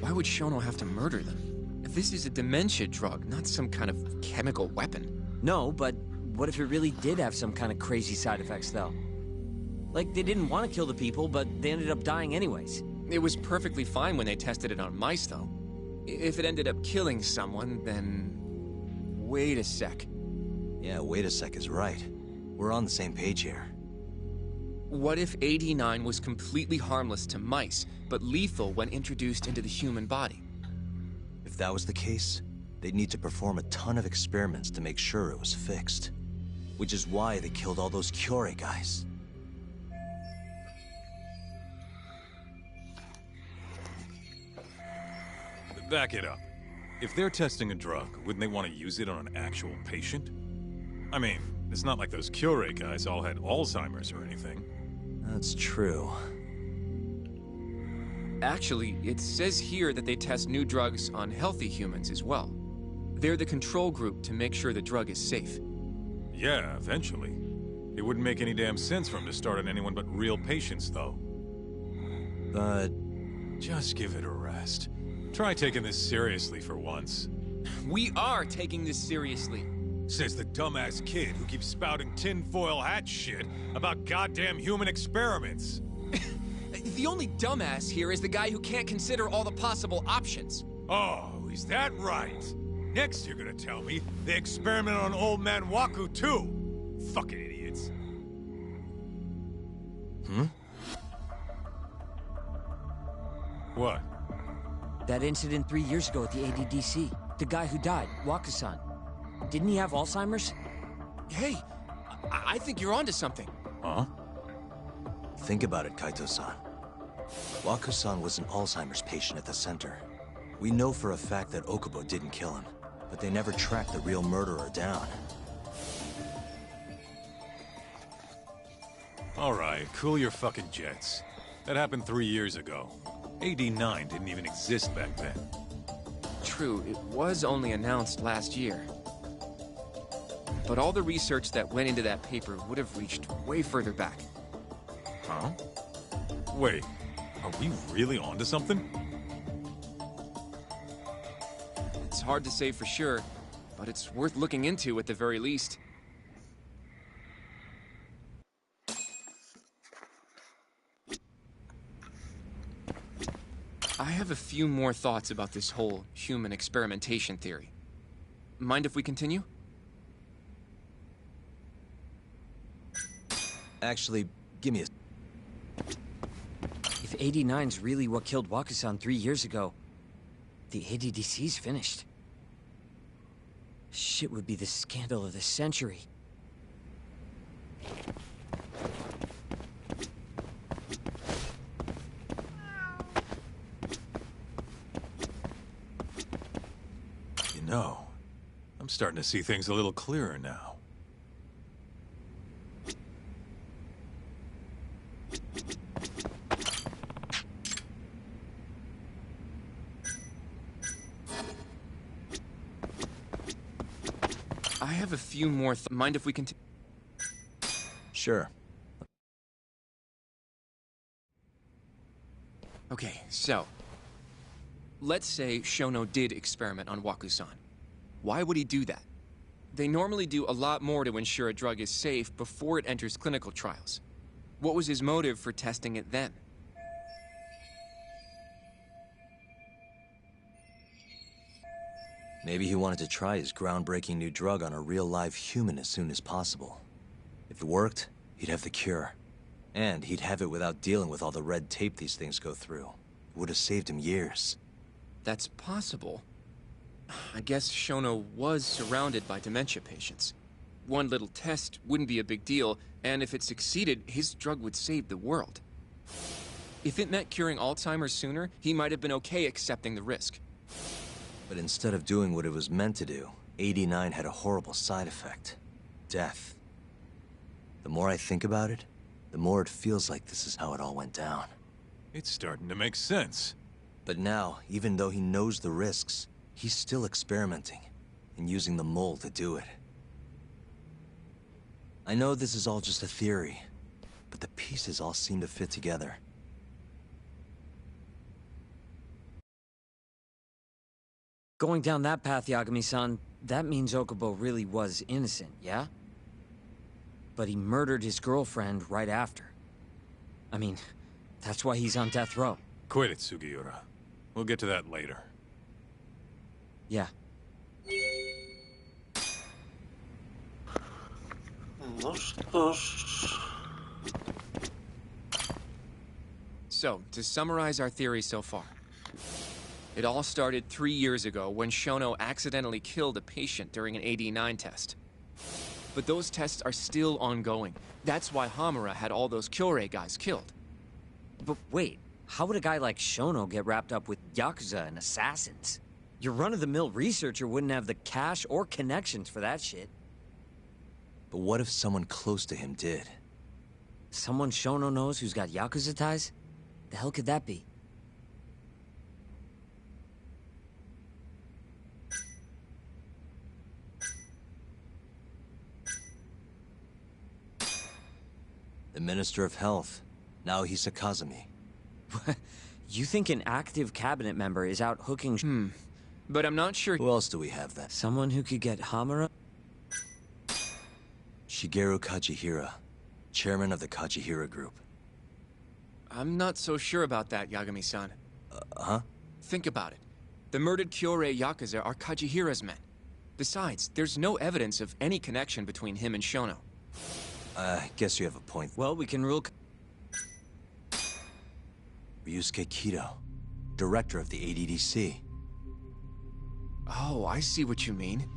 why would Shono have to murder them? If this is a dementia drug, not some kind of chemical weapon. No, but what if it really did have some kind of crazy side effects, though? Like, they didn't want to kill the people, but they ended up dying anyways. It was perfectly fine when they tested it on mice, though. If it ended up killing someone, then... Wait a sec. Yeah, wait a sec is right. We're on the same page here. What if 89 was completely harmless to mice, but lethal when introduced into the human body? If that was the case, they'd need to perform a ton of experiments to make sure it was fixed. Which is why they killed all those Kyorei guys. Back it up. If they're testing a drug, wouldn't they want to use it on an actual patient? I mean, it's not like those Kyorei guys all had Alzheimer's or anything. That's true. Actually, it says here that they test new drugs on healthy humans as well. They're the control group to make sure the drug is safe. Yeah, eventually. It wouldn't make any damn sense for them to start on anyone but real patients, though. But... Just give it a rest. Try taking this seriously for once. We are taking this seriously. Says the dumbass kid who keeps spouting tinfoil hat shit about goddamn human experiments. The only dumbass here is the guy who can't consider all the possible options. Oh, is that right? Next you're gonna tell me they experiment on old man Waku too. Fucking idiots. What? That incident 3 years ago at the ADDC. The guy who died, Waku-san. Didn't he have Alzheimer's? Hey, I think you're onto something. Huh? Think about it, Kaito-san. Waku-san was an Alzheimer's patient at the center. We know for a fact that Okubo didn't kill him, but they never tracked the real murderer down. Alright, cool your fucking jets. That happened 3 years ago. AD9 didn't even exist back then. True, it was only announced last year. But all the research that went into that paper would have reached way further back. Huh? Wait, are we really onto something? It's hard to say for sure, but it's worth looking into at the very least. I have a few more thoughts about this whole human experimentation theory. Mind if we continue? Actually, give me a... If 89's really what killed Waku-san 3 years ago, the ADDC's finished. Shit would be the scandal of the century. You know, I'm starting to see things a little clearer now. have a few more mind if we can... Sure. Okay, so... let's say Shono did experiment on Waku-san. Why would he do that? They normally do a lot more to ensure a drug is safe before it enters clinical trials. What was his motive for testing it then? Maybe he wanted to try his groundbreaking new drug on a real live human as soon as possible. If it worked, he'd have the cure. And he'd have it without dealing with all the red tape these things go through. It would have saved him years. That's possible. I guess Shono was surrounded by dementia patients. One little test wouldn't be a big deal, and if it succeeded, his drug would save the world. If it meant curing Alzheimer's sooner, he might have been okay accepting the risk. But instead of doing what it was meant to do, 89 had a horrible side effect. Death. The more I think about it, the more it feels like this is how it all went down. It's starting to make sense. But now, even though he knows the risks, he's still experimenting, and using the mole to do it. I know this is all just a theory, but the pieces all seem to fit together. Going down that path, Yagami-san, that means Okubo really was innocent, yeah? But he murdered his girlfriend right after. I mean, that's why he's on death row. Quit it, Sugiura. We'll get to that later. Yeah. No что ж... So, to summarize our theory so far. It all started 3 years ago when Shono accidentally killed a patient during an AD9 test. But those tests are still ongoing. That's why Hamura had all those Kyorei guys killed. But wait, how would a guy like Shono get wrapped up with Yakuza and assassins? Your run-of-the-mill researcher wouldn't have the cash or connections for that shit. But what if someone close to him did? Someone Shono knows who's got Yakuza ties? The hell could that be? The Minister of Health, Naohisa Kazumi. You think an active cabinet member is out hooking But I'm not sure... Who else do we have then? someone who could get Hamura? Shigeru Kajihira, chairman of the Kajihira Group. I'm not so sure about that, Yagami-san. Huh? Think about it. The murdered Kyorei Yakuza are Kajihira's men. Besides, there's no evidence of any connection between him and Shono. I guess you have a point. Well, we can rule... Ryusuke Kido, director of the ADDC. Oh, I see what you mean.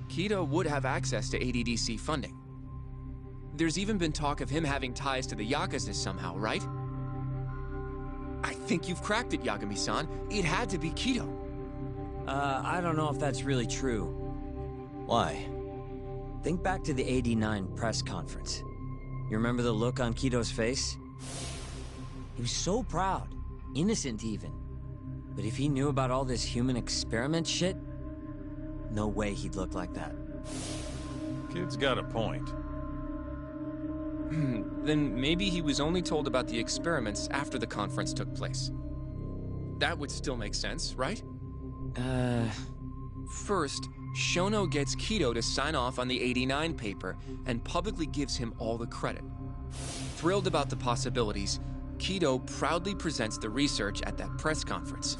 Kido would have access to ADDC funding. There's even been talk of him having ties to the Yakuza somehow, right? I think you've cracked it, Yagami-san. It had to be Kido. I don't know if that's really true. Why? Think back to the '89 press conference. You remember the look on Kido's face? He was so proud, innocent even. But if he knew about all this human experiment shit, no way he'd look like that. Kid's got a point. Then maybe he was only told about the experiments after the conference took place. That would still make sense, right? First, Shono gets Kido to sign off on the '89 paper and publicly gives him all the credit. Thrilled about the possibilities, Kido proudly presents the research at that press conference.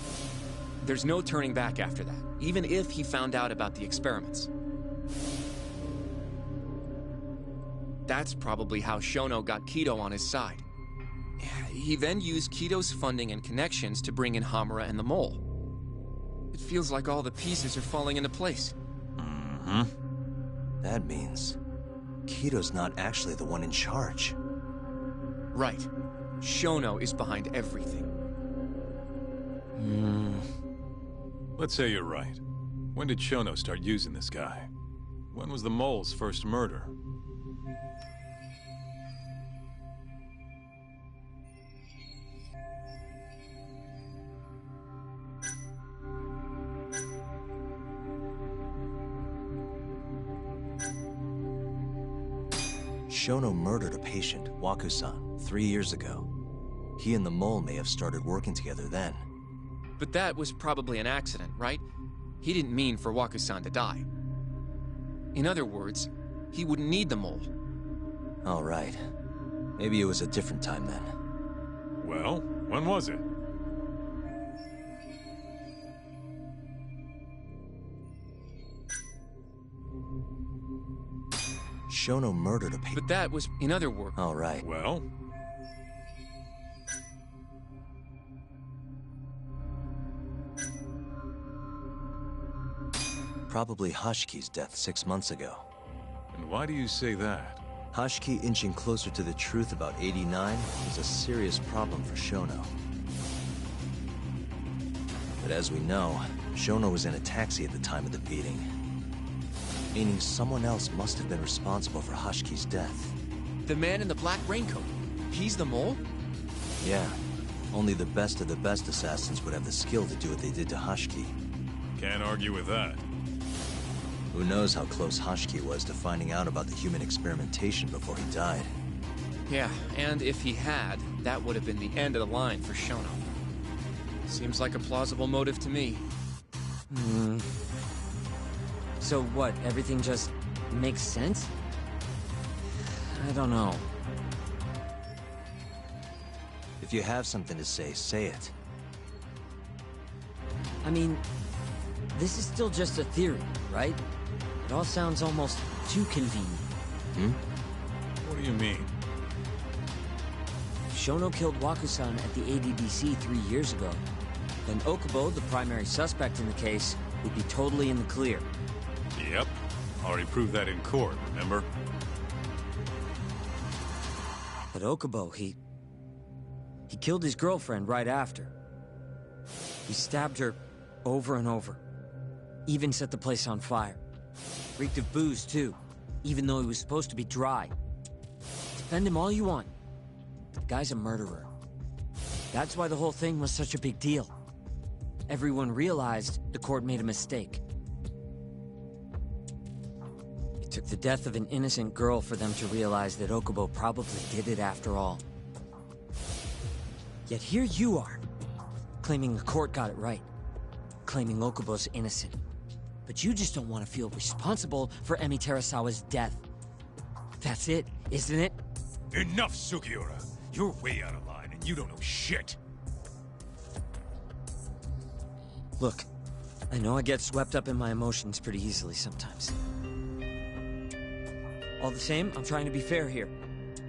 There's no turning back after that, even if he found out about the experiments. That's probably how Shono got Kido on his side. He then used Kido's funding and connections to bring in Hamura and the Mole. It feels like all the pieces are falling into place. Mm-hmm. That means Kido's not actually the one in charge. Right. Shono is behind everything. Let's say you're right. When did Shono start using this guy? When was the mole's first murder? Shono murdered a patient, Waku-san, 3 years ago. He and the mole may have started working together then. But that was probably an accident, right? He didn't mean for Waku-san to die. In other words, he wouldn't need the mole. All right. Maybe it was a different time then. Well, when was it? Shono murdered a patient. But that was, in other words... All right. Well? Probably Hashiki's death 6 months ago. And why do you say that? Hashiki inching closer to the truth about 89 was a serious problem for Shono. But as we know, Shono was in a taxi at the time of the beating. Meaning someone else must have been responsible for Hashiki's death. The man in the black raincoat. He's the mole? Yeah. Only the best of the best assassins would have the skill to do what they did to Hashiki. Can't argue with that. Who knows how close Hashiki was to finding out about the human experimentation before he died. Yeah, and if he had, that would have been the end of the line for Shono. Seems like a plausible motive to me. So what, everything just makes sense? I don't know. If you have something to say it. I mean, this is still just a theory, right? It all sounds almost too convenient. What do you mean? If Shono killed Waku-san at the ADDC 3 years ago, then Okubo, the primary suspect in the case, would be totally in the clear. Yep. Already proved that in court, remember? But Okubo, he killed his girlfriend right after. He stabbed her over and over. Even set the place on fire. Reeked of booze, too, even though he was supposed to be dry. Defend him all you want. The guy's a murderer. That's why the whole thing was such a big deal. Everyone realized the court made a mistake. It took the death of an innocent girl for them to realize that Okubo probably did it after all. Yet here you are, claiming the court got it right. Claiming Okubo's innocent. But you just don't want to feel responsible for Emi Terasawa's death. That's it, isn't it? Enough, Sugiura! You're way out of line, and you don't know shit! Look, I know I get swept up in my emotions pretty easily sometimes. All the same, I'm trying to be fair here.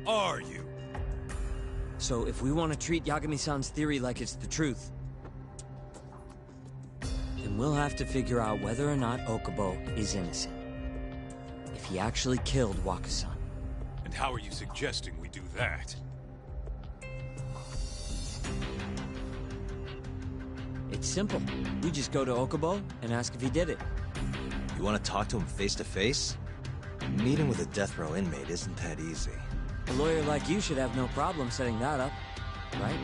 Are you? So if we want to treat Yagami-san's theory like it's the truth, then we'll have to figure out whether or not Okubo is innocent. If he actually killed Waku-san. And how are you suggesting we do that? It's simple. We just go to Okubo and ask if he did it. You want to talk to him face to face? Meeting with a death row inmate isn't that easy. A lawyer like you should have no problem setting that up, right?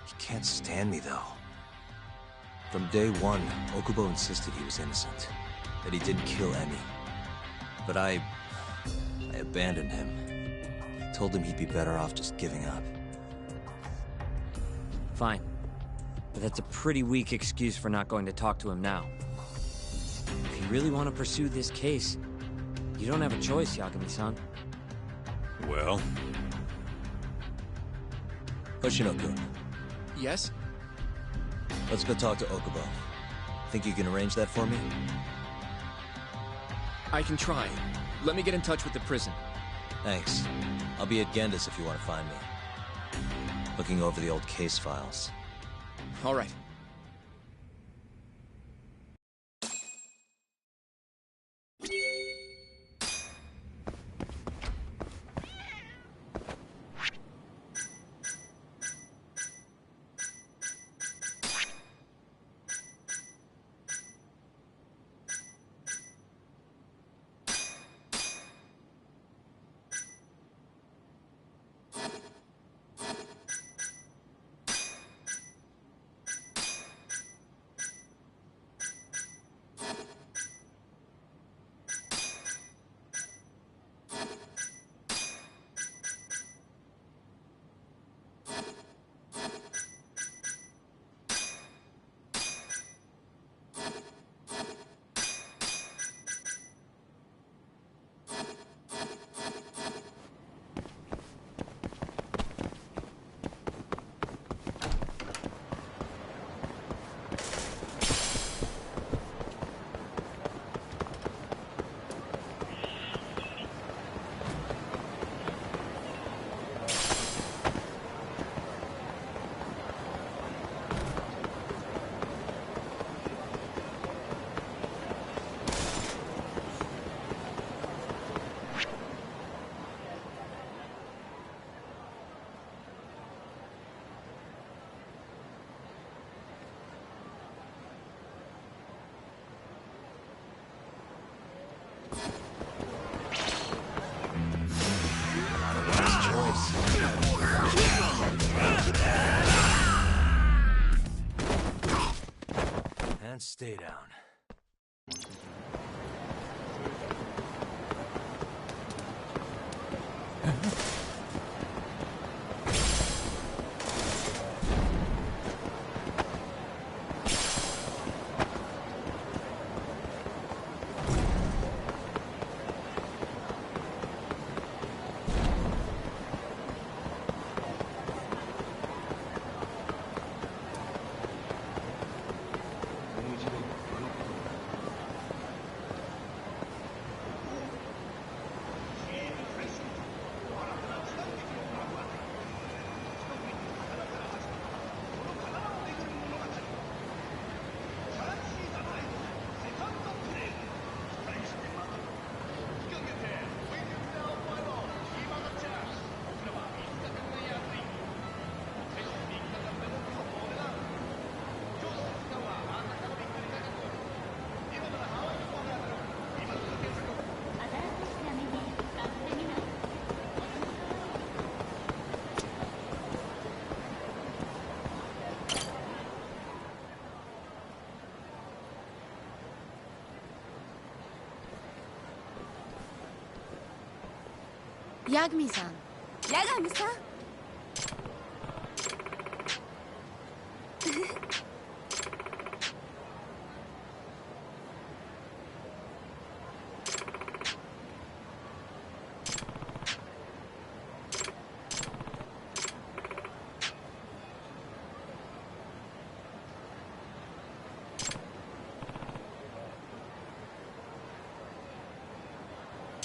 He can't stand me, though. From day one, Okubo insisted he was innocent, that he didn't kill Emi. But I abandoned him. Told him he'd be better off just giving up. Fine. But that's a pretty weak excuse for not going to talk to him now. If you really want to pursue this case, you don't have a choice, Yagami-san. Well? Hoshino-kun, Yes? let's go talk to Okubo. Think you can arrange that for me? I can try. Let me get in touch with the prison. Thanks. I'll be at Genda's if you want to find me. Looking over the old case files. All right. Stay down.ヤグミさん。ヤガミさん。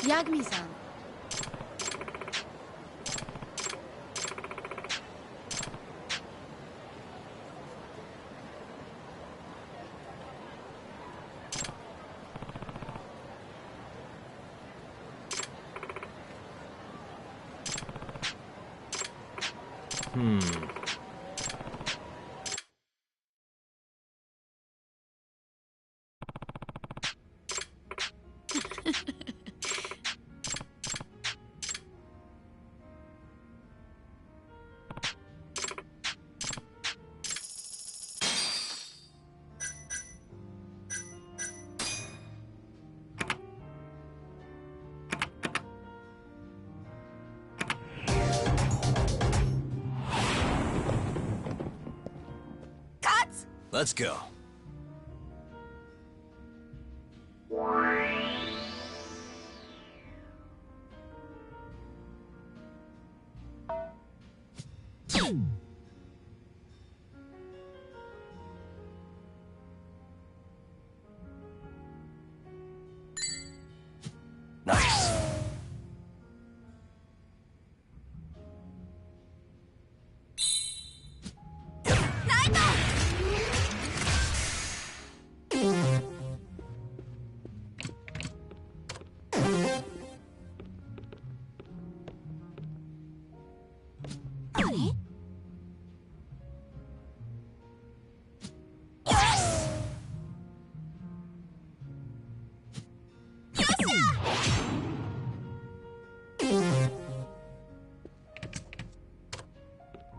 ヤグミさん。Let's go. Nice.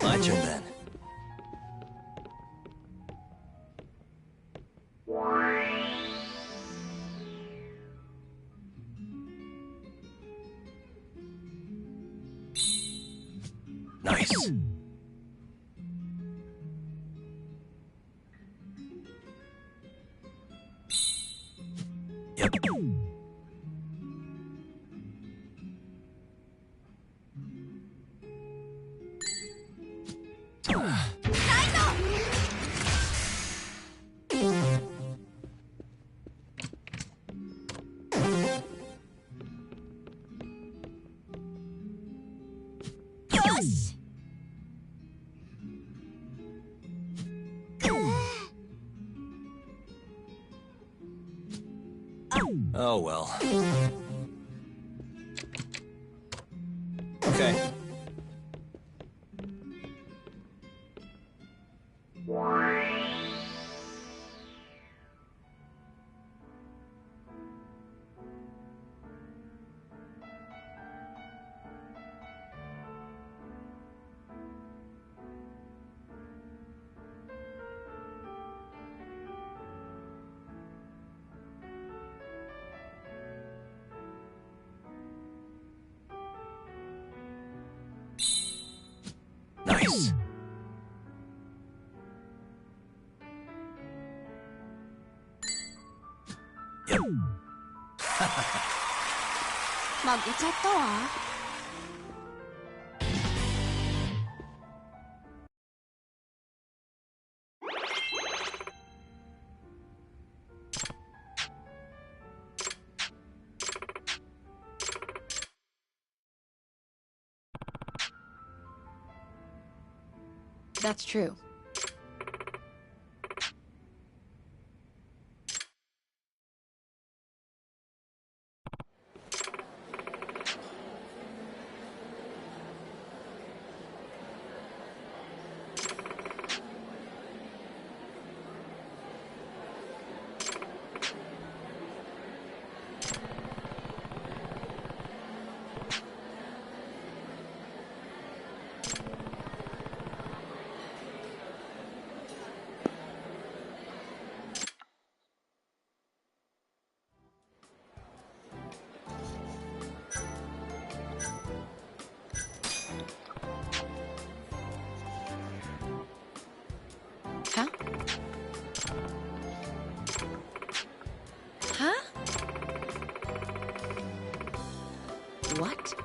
My turn then. Nice. Yep. Oh well. Okay. 負けちゃったわ。That's true. Huh? Huh? What?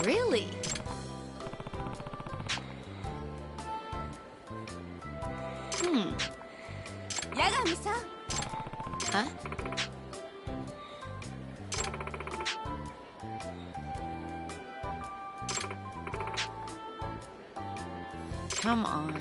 Really? Yagami-san. Huh? Come on.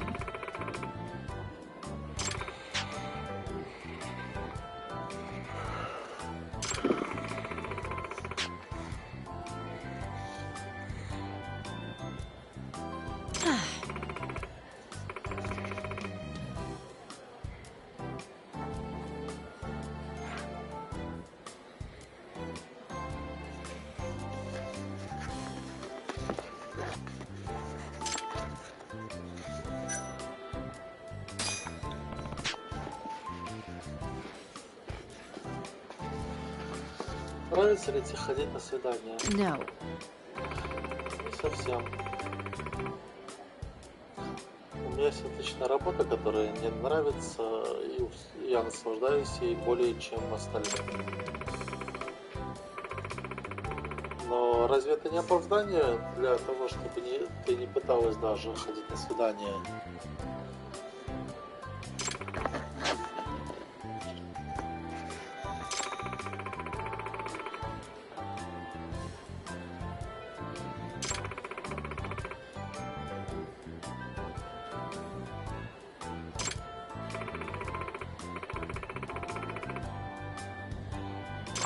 Нравится ли тебе ходить на свидания? No. Не совсем. У меня есть отличная работа, которая мне нравится, и я наслаждаюсь ей более чем остальным. Но разве это не оправдание для того, чтобы ты не пыталась даже ходить на свидания?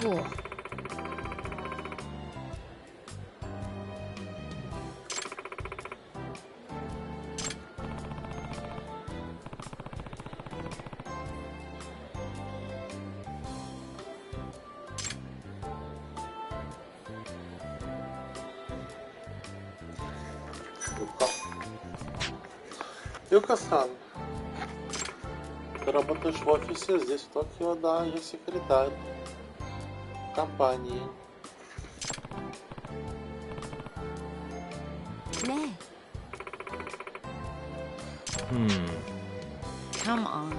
Cool. Юка-сан, ты работаешь в офисе здесь, в Токио, да, я секретарь компании. Ne. Come on.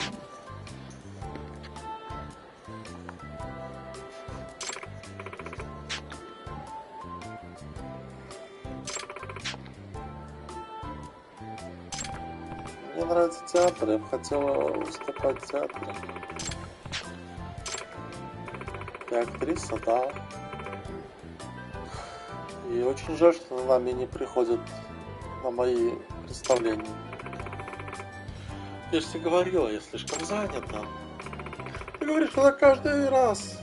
Мне нравится театр, я бы хотела выступать в театре. Я актриса, да. И очень жаль, что на нами не приходят на мои представления. Я же тебе говорила, я слишком занята. Ты говоришь, что каждый раз.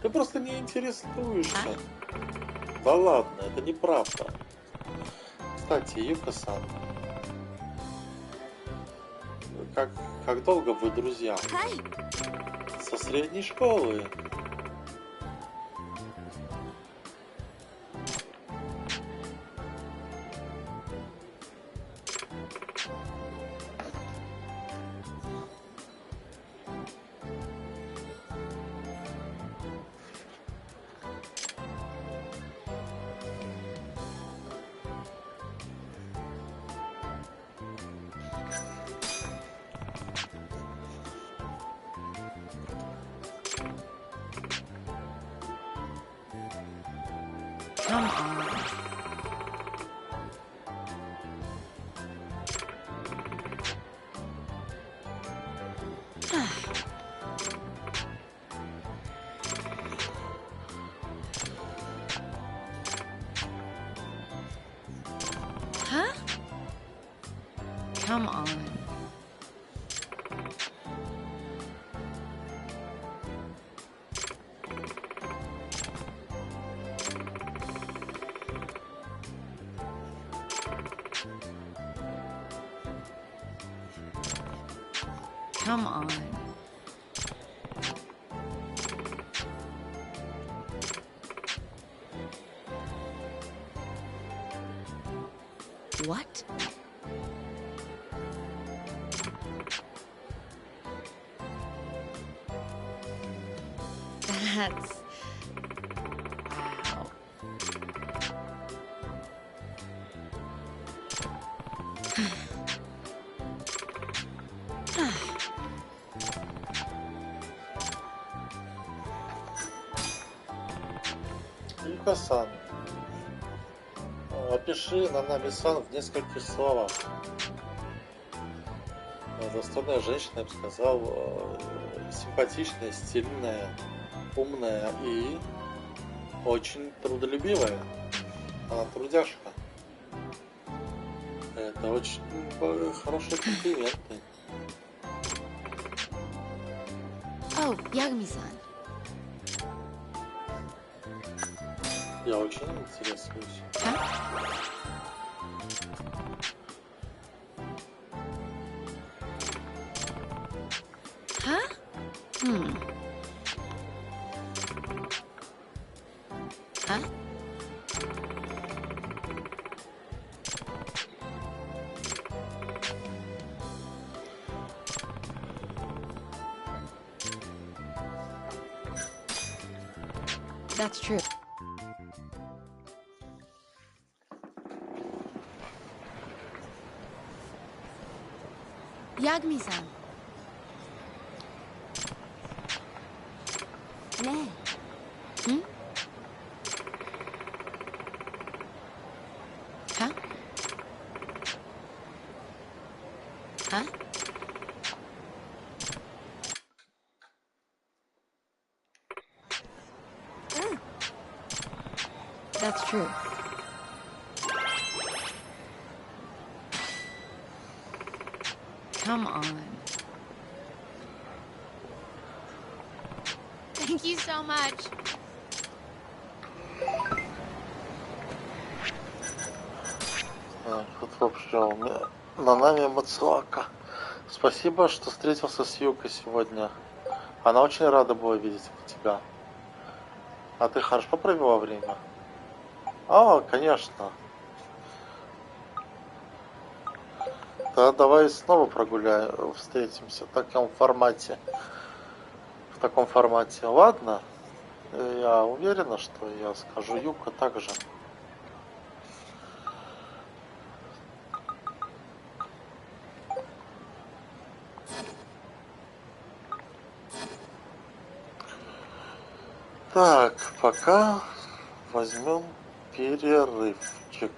Ты просто не интересуешься. Да ладно, это неправда. Кстати, Юка-сан, как долго вы друзья? Со средней школы. Come on. Huh? Come on. Come on. What? That's... Wow. Юка-сан, опиши Нанами-сан в нескольких словах. Достойная женщина, я бы сказал, симпатичная, стильная, умная и очень трудолюбивая. Она трудяшка. Это очень хорошие комплименты. Oh, Yagami-san. Я очень интересуюсь. Huh? Hmm. Huh? That's true. Yagami-san. Ne. Hmm? Huh? Huh? That's true. Come on. Thank you so much. Тут вообще Нанами Мацуака. Спасибо, что встретился с Юкой сегодня. Она очень рада была видеть тебя. А ты хорошо провела время? А, конечно. Да, давай снова прогуляем, встретимся в таком формате. В таком формате. Ладно? Я уверена, что я скажу Юка так же. Так, пока возьмем перерывчик.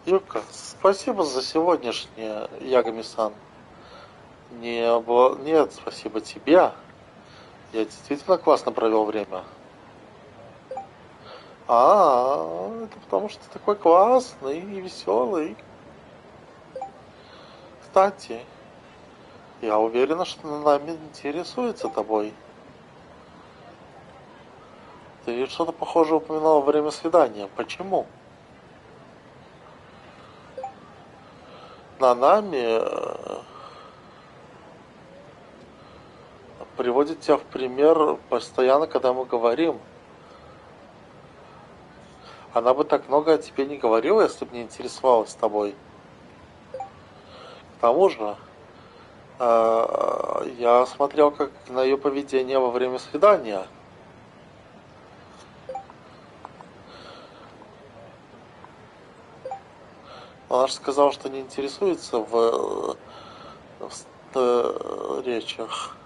Юка, спасибо за сегодняшнее, Ягами-сан. Не было... Нет, спасибо тебе. Я действительно классно провел время. Это потому что ты такой классный и веселый. Кстати, я уверена, что нами интересуется тобой. Ты что-то похожее упоминала во время свидания. Почему? Нанами приводит тебя в пример постоянно, когда мы говорим. Она бы так много о тебе не говорила, если бы не интересовалась тобой. К тому же, я смотрел как на ее поведение во время свидания. Она же сказала, что не интересуется в речах.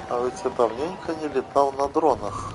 А ведь я давненько не летал на дронах.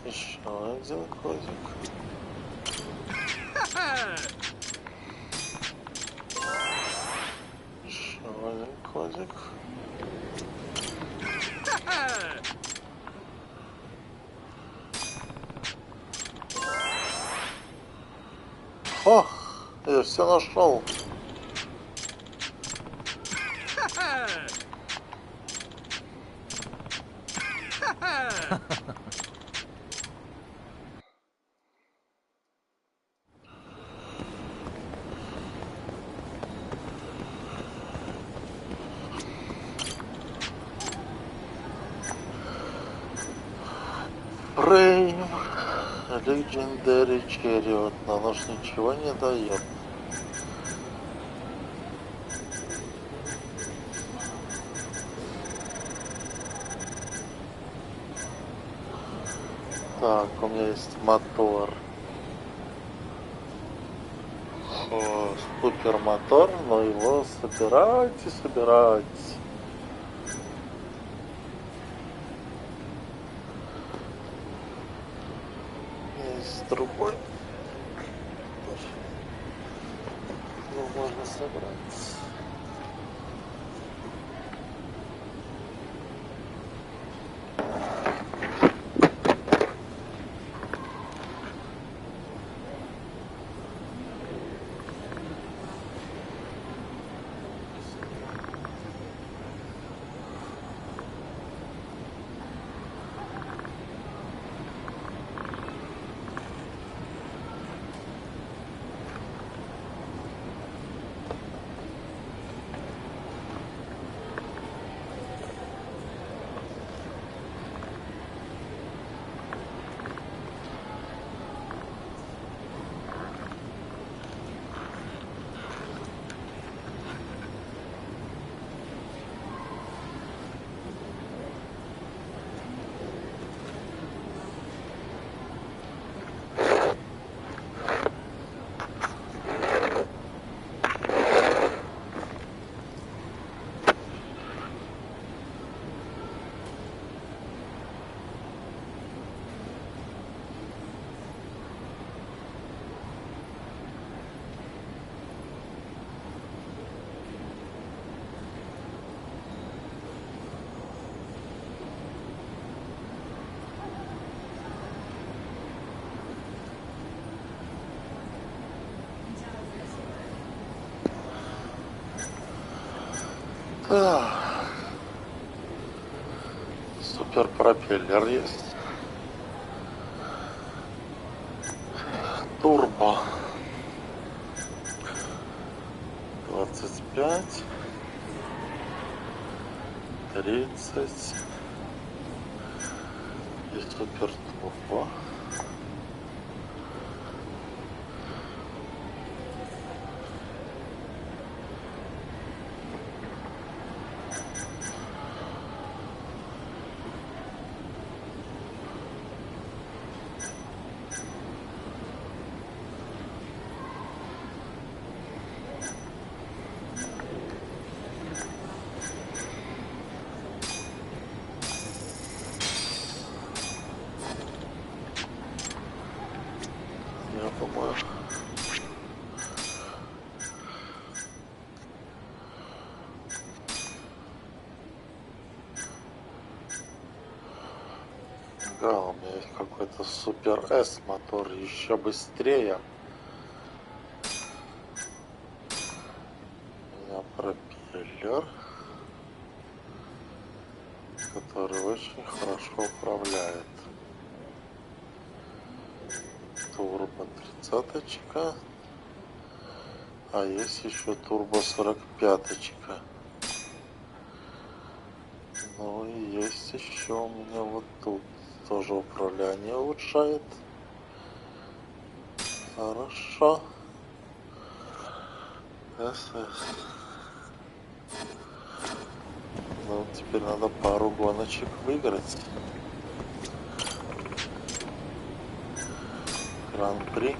Еще один козик. Еще один козик. О, я все нашел. Брейм, Legendary Chariot, но оно ж ничего не дает. Так, у меня есть мотор. Супермотор, но его собирать и собирать. Есть другой. Его можно собрать. Так. Супер пропеллер есть. Турбо. 25. 30. И супер турбо. Я думаю. Да, у меня есть какой-то супер С мотор еще быстрее. У меня пропеллер, который очень хорошо управляет. Турбо 30-очка. А есть еще турбо 45-очка. Ну и есть еще у меня вот тут тоже управление улучшает. Хорошо. СС. Ну, теперь надо пару гоночек выиграть. Гран-при.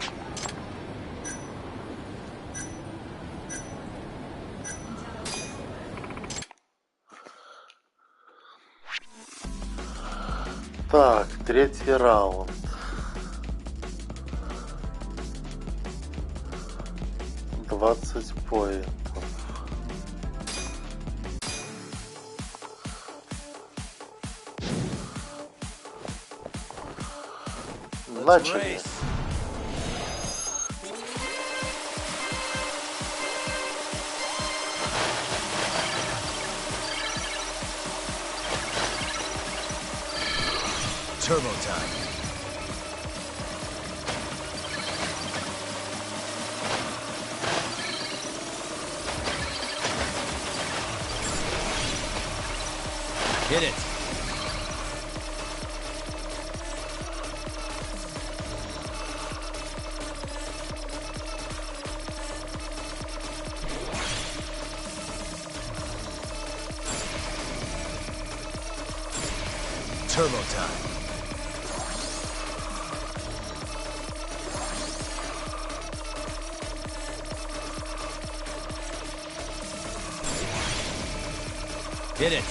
Так, третий раунд. $20 поинтов. Начали. Turbo time. Hit it. Turbo time. Hit it.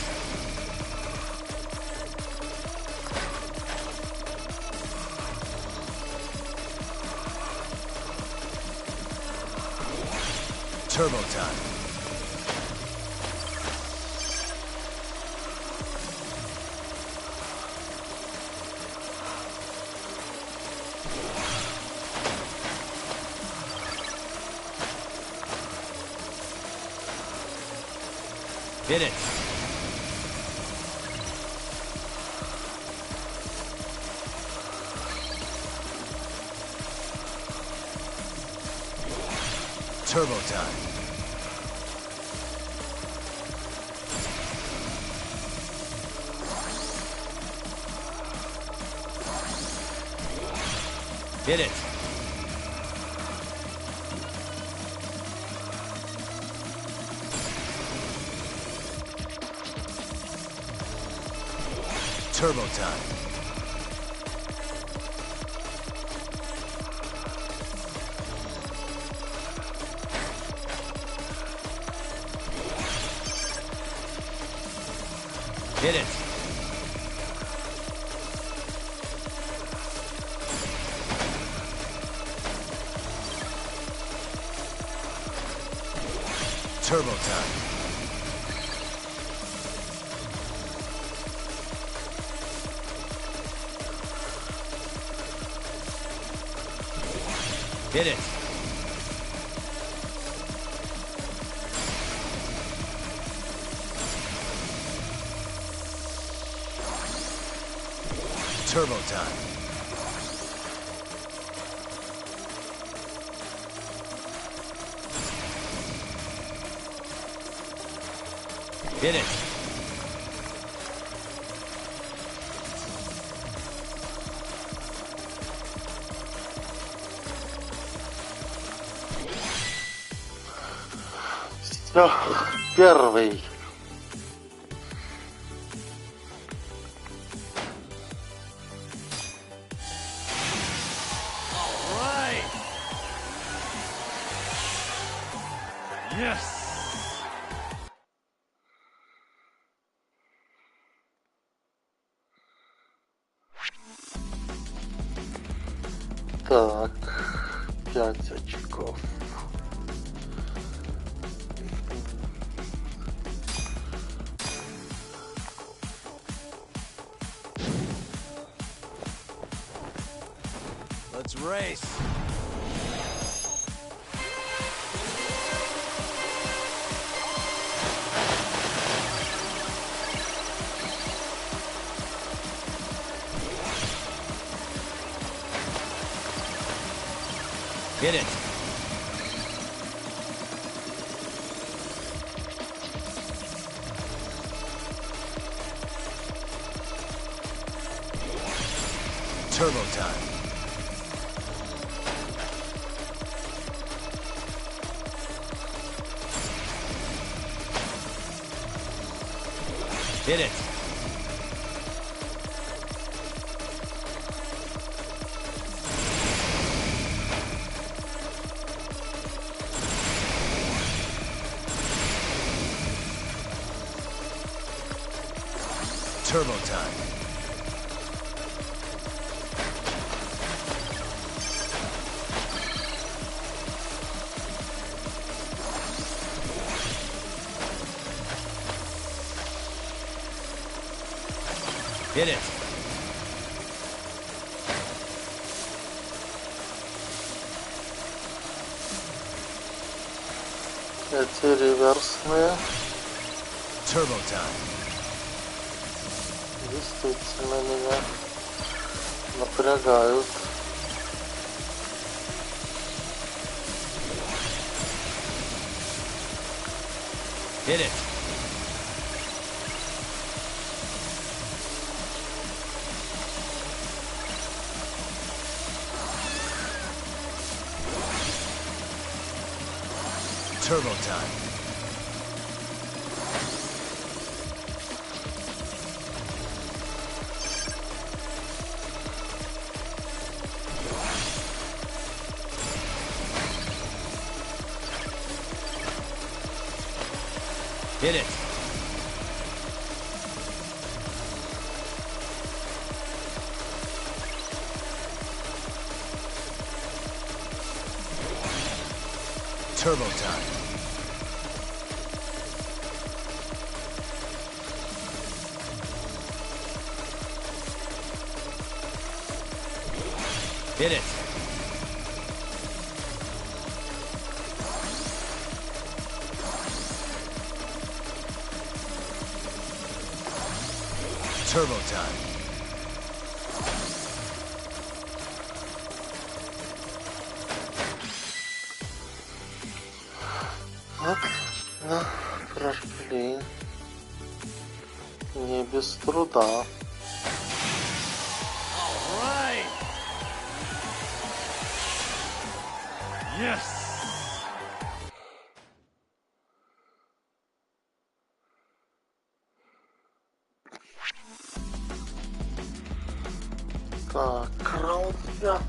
Turbo time. Hit it. Turbo time. Hit it. Turbo time. Hit it. Turbo time. Hit it. Turbo time. Hit it. Все, первый. Так, 5 очков. Let's race. Hit it. Turbo time. Hit it. Turbo time. Hit it. Эти реверсные Turbo time. действительно меня напрягают. Hit it. Turbo time. Hit it. Turbo time. Hit it. Turbo time. Вот, да, прошли. Не без труда. Так, раунд 5.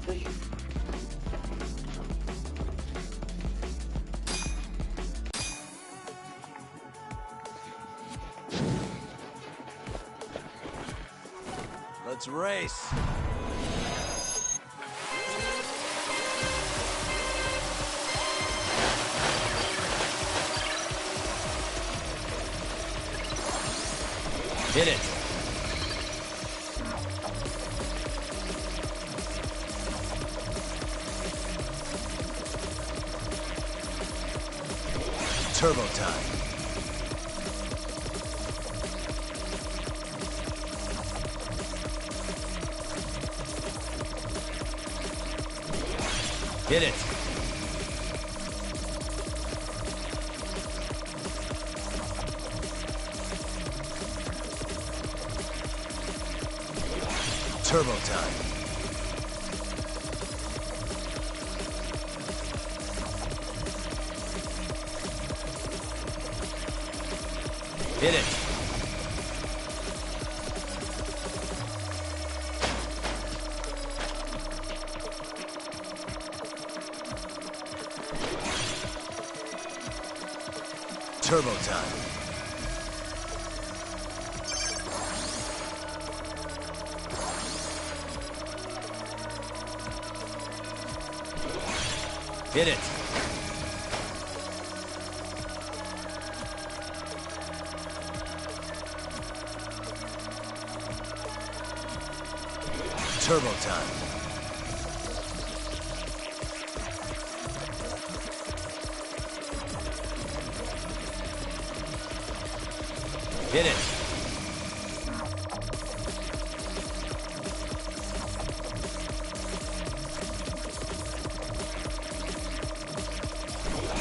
Let's race. Hit it. Turbo time. Hit it. Turbo time. Hit it. Turbo time. Hit it. Turbo time. Hit it.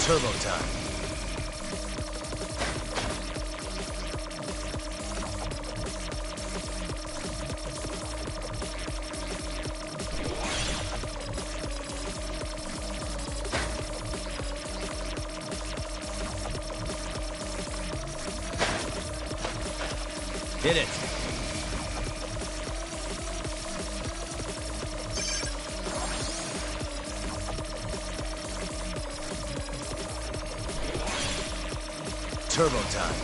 Turbo time. Hit it. Turbo time.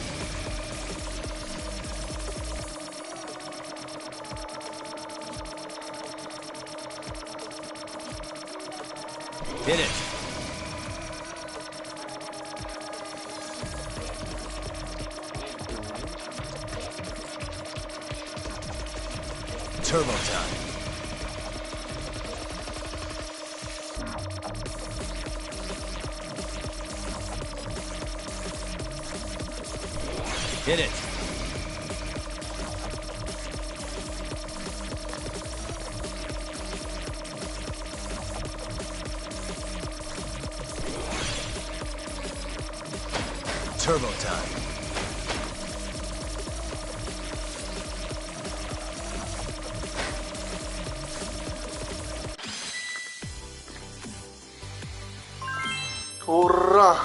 Hit it. Turbo time. Hit it. Turbo time. Ура!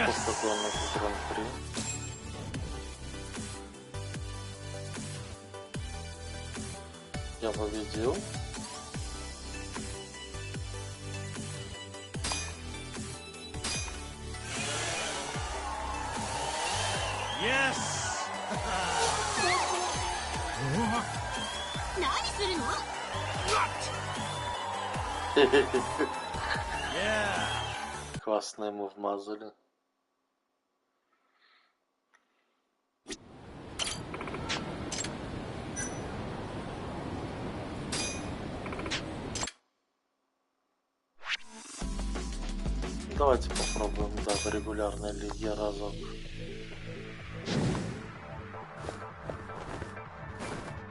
Просто главное гран-при. Я победил. Yes! Yeah! Классно ему вмазали. Давайте попробуем, да, в регулярной лиге разок.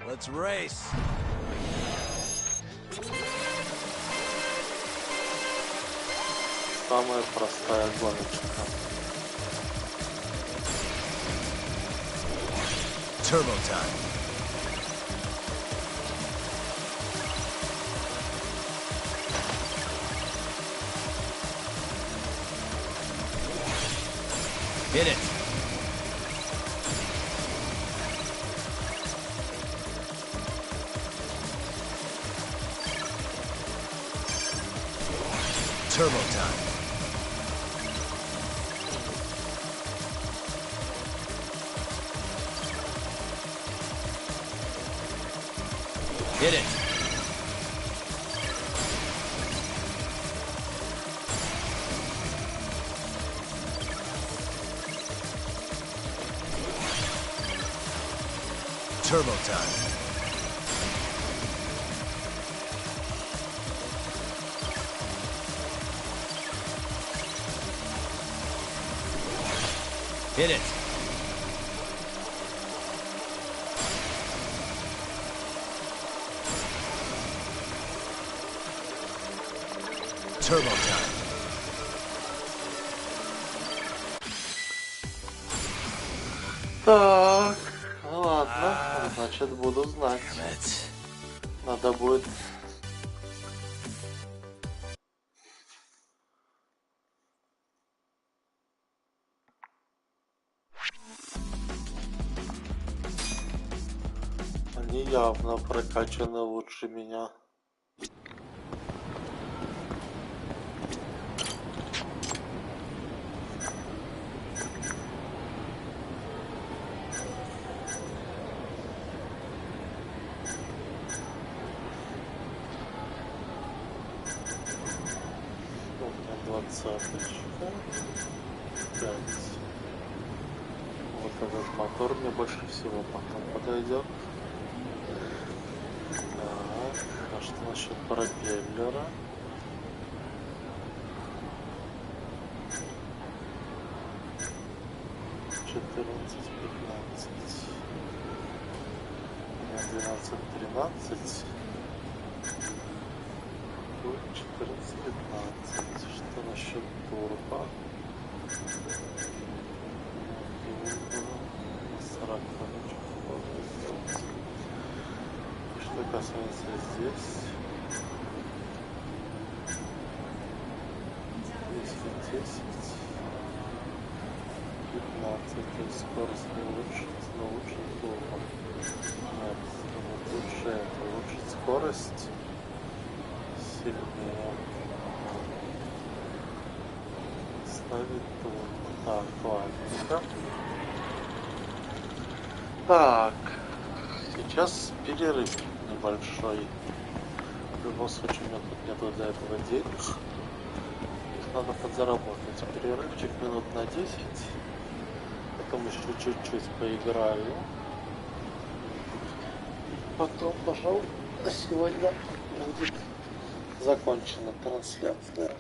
Let's race! Самая простая гоночка. Turbo time. Hit it. Turbo time. Hit it. Turbo time. Hit it. Turbo time. Так, ну ладно, значит буду знать. Damn it. Надо будет... Они явно прокачаны лучше меня. У меня 20-очка. 5. Вот этот мотор мне больше всего потом подойдет. Так, а что насчет пропеллера? Четырнадцать, 15. У меня 12-13. Тут 14-15. Что насчет турбо? На 40 можно сделать. Что касается здесь, если 10, 15, то есть скорость не улучшится, но лучше турбо. Нет, вот лучше это, улучшить скорость сильнее. Ставить турбо. Так, ладненько. Так, сейчас перерыв небольшой. В любом случае, у меня тут нету для этого денег. Их надо подзаработать. Перерывчик минут на 10. Потом еще чуть-чуть поиграю. Потом, пожалуй, на сегодня будет закончена трансляция.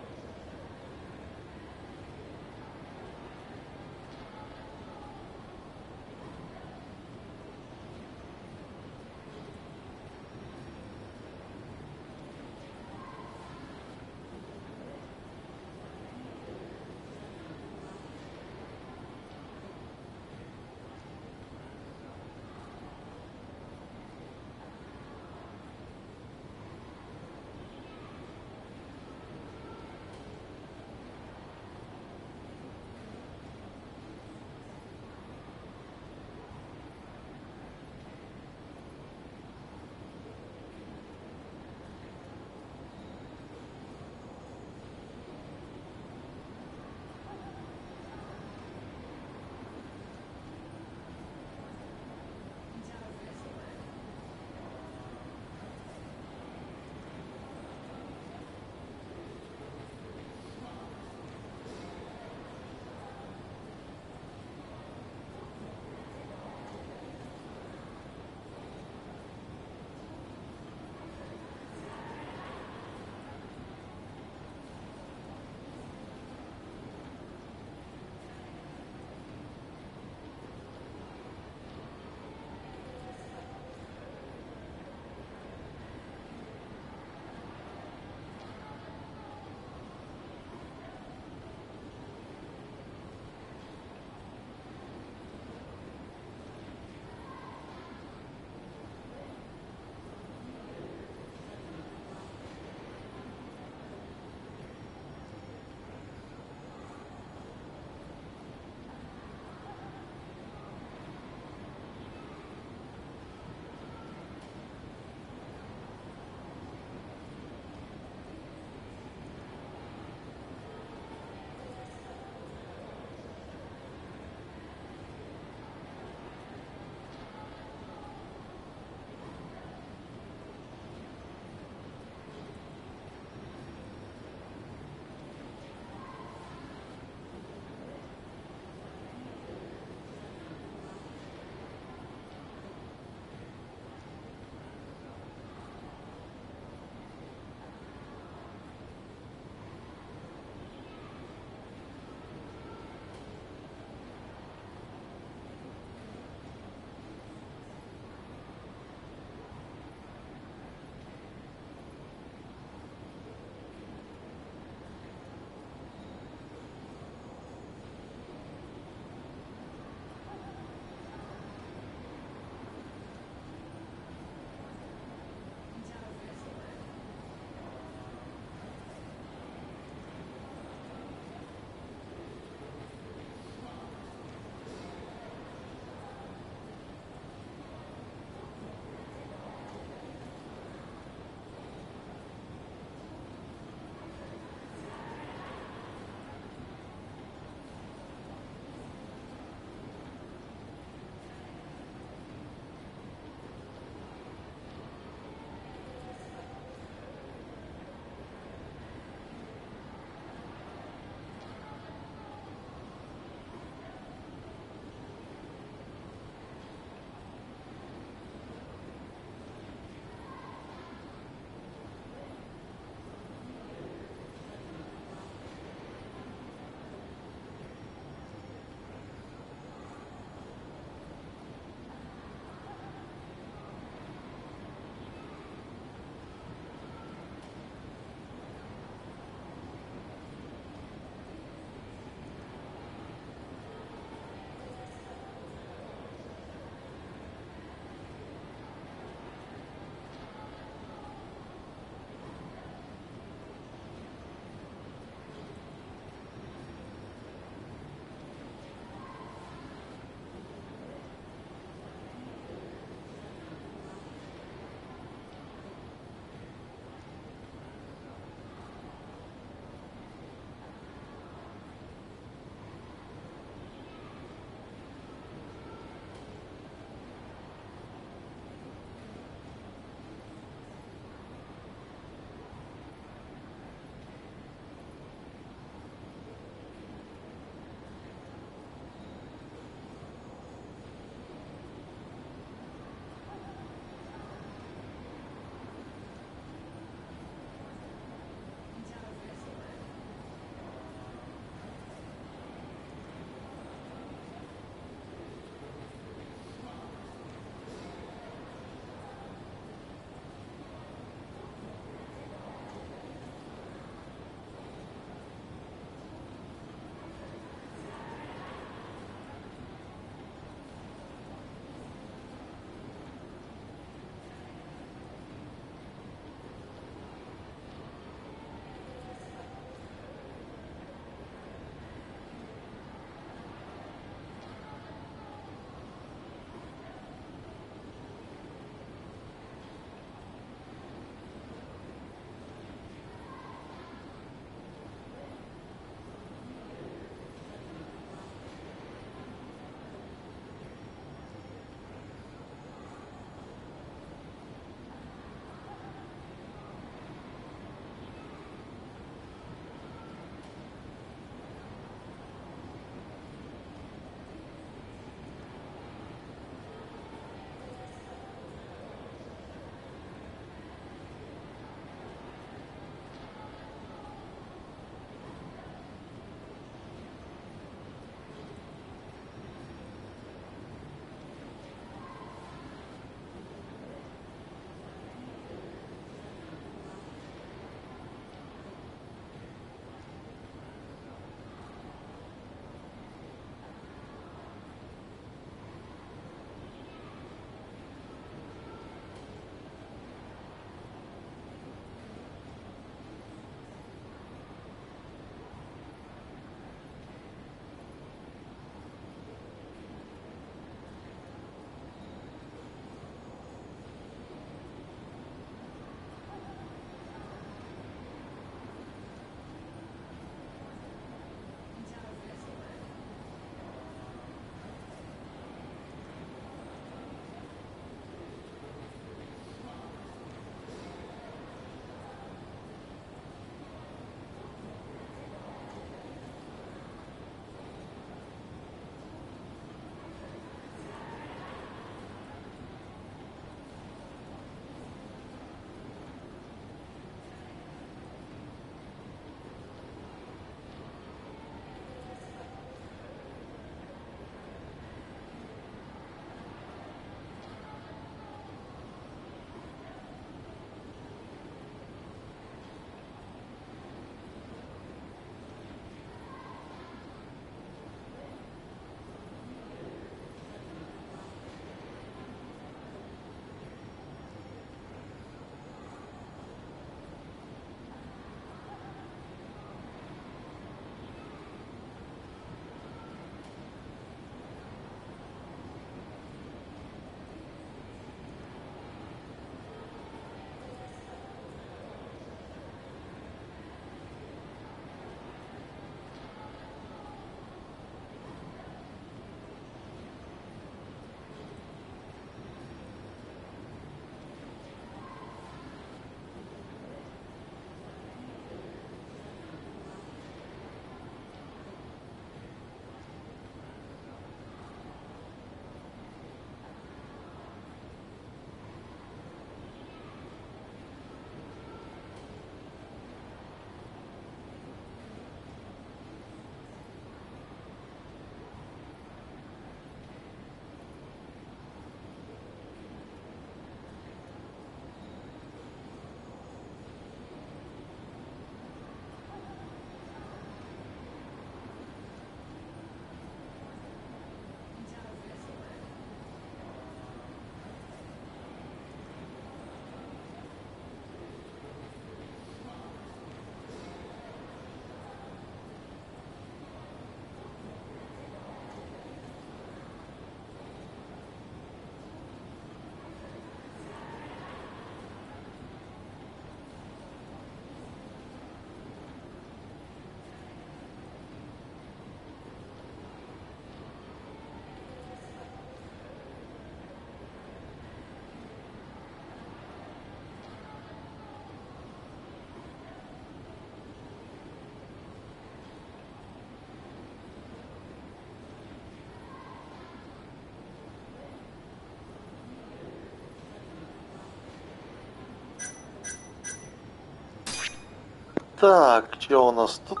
Так, что у нас тут?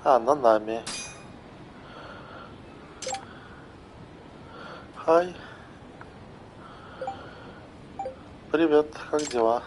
А, на нами. Хай. Привет, как дела?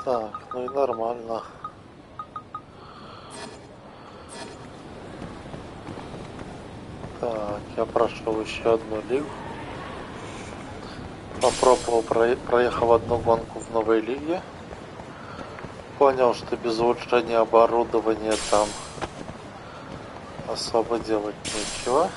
Так, ну и нормально. Так, я прошел еще одну лигу. Попробовал, проехал одну гонку в новой лиге. Понял, что без улучшения оборудования там особо делать нечего.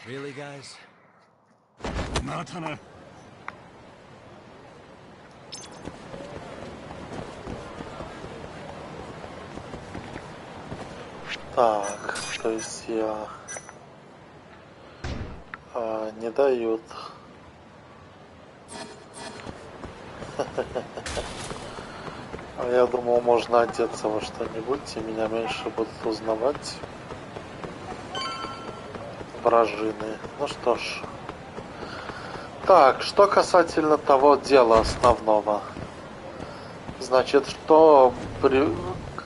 Really, guys? Так, то есть я не дают. А я думал, можно одеться во что-нибудь, и меня меньше будут узнавать. Вражины. Ну что ж. Так, что касательно того дела основного. Значит,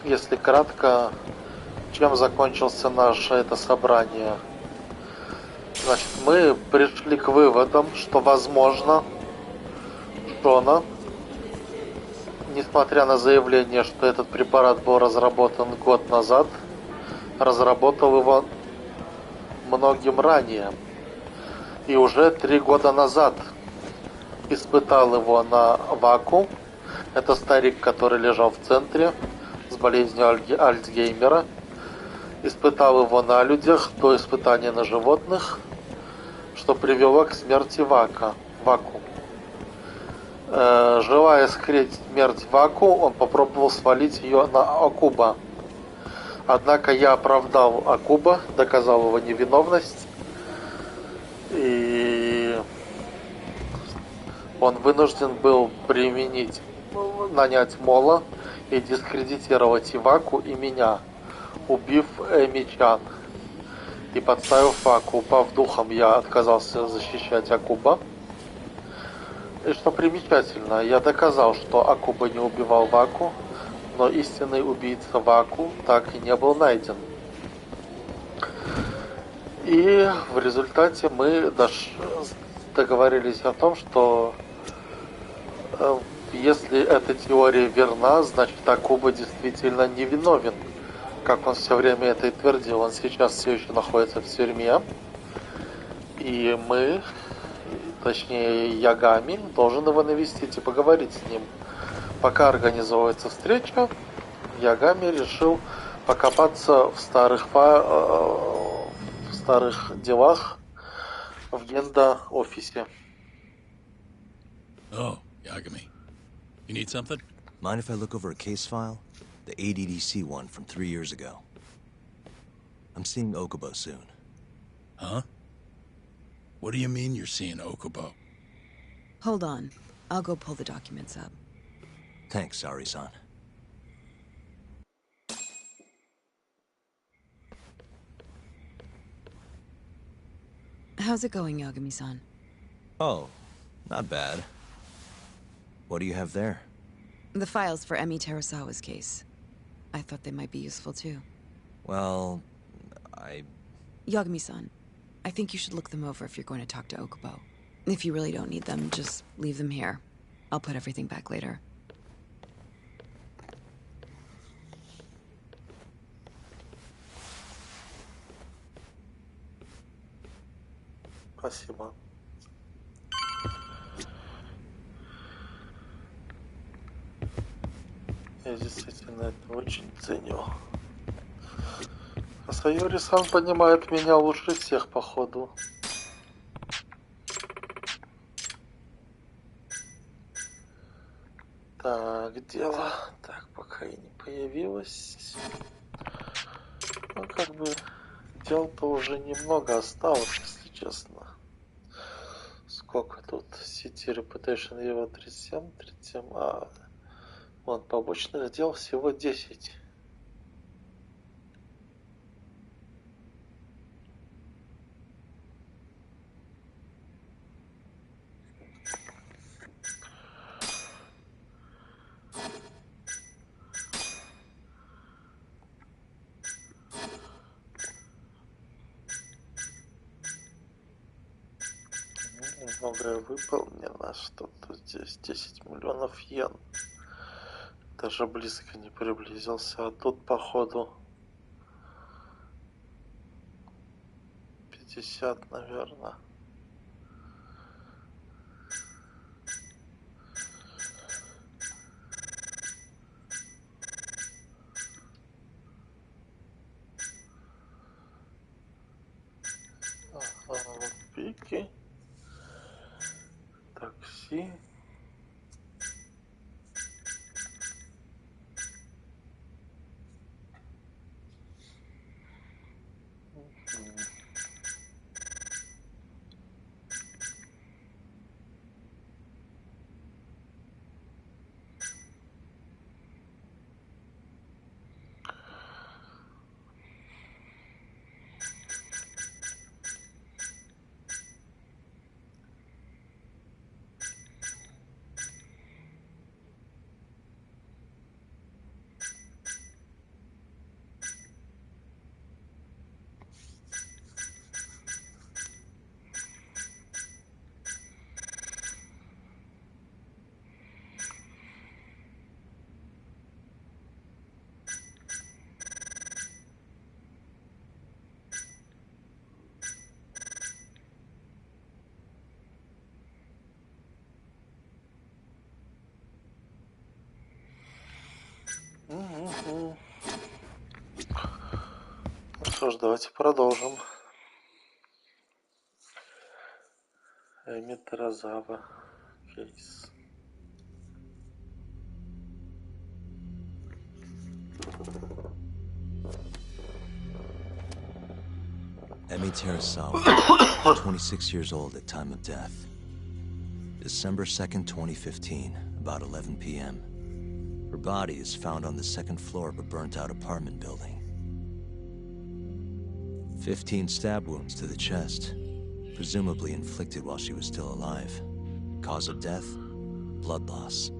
если кратко, чем закончился наше это собрание? Значит, мы пришли к выводам, что возможно, Шона, несмотря на заявление, что этот препарат был разработан год назад, разработал его многим ранее. И уже 3 года назад испытал его на Ваку. Это старик, который лежал в центре с болезнью Альцгеймера. Испытал его на людях до испытания на животных, что привело к смерти Ваку. Желая скрыть смерть Ваку, он попробовал свалить ее на Акуба. Однако я оправдал Акуба, доказал его невиновность, и он вынужден был нанять Мола и дискредитировать и Ваку, и меня, убив Эми-чан и подставив Ваку. Упав духом, я отказался защищать Акуба. И что примечательно, я доказал, что Акуба не убивал Ваку, но истинный убийца Ваку так и не был найден. И в результате мы договорились о том, что Если эта теория верна, значит Акуба действительно невиновен. Как он все время это и твердил, он сейчас все еще находится в тюрьме. И мы, точнее Ягами, должен его навестить и поговорить с ним. Пока организовывается встреча, Ягами решил покопаться в старых делах в Генда-офисе. Oh, Yagami. You need something? Mind if I look over a case file? The ADDC one from 3 years ago. I'm seeing Okubo soon. Huh? What do you mean you're seeing Okubo? Hold on. I'll go pull the documents up. Thanks, Ari-san. How's it going, Yagami-san? Oh, not bad. What do you have there? The files for Emi Terasawa's case. I thought they might be useful too. Well, Yagami-san, I think you should look them over if you're going to talk to Okubo. If you really don't need them, just leave them here. I'll put everything back later. Спасибо. Я действительно это очень ценю. А Сайори-сан понимает меня лучше всех, походу. Так, дело. Так, пока и не появилось. Ну, как бы, дел-то уже немного осталось, если честно. Сколько тут? City Reputation его 37, 37, вон, побочных дел всего 10. Многое выполнено, что-то здесь 10 миллионов йен. Даже близко не приблизился, а тут походу 50, наверное. Ага, вот пики. Такси. Ну что ж, давайте продолжим. Эми Терасава. Кейс. Emi Terasawa, 26 years old at time of death. December 2nd, 2015, about 11 p.m. Her body is found on the second floor of a burnt-out apartment building. 15 stab wounds to the chest, presumably inflicted while she was still alive. Cause of death? Blood loss.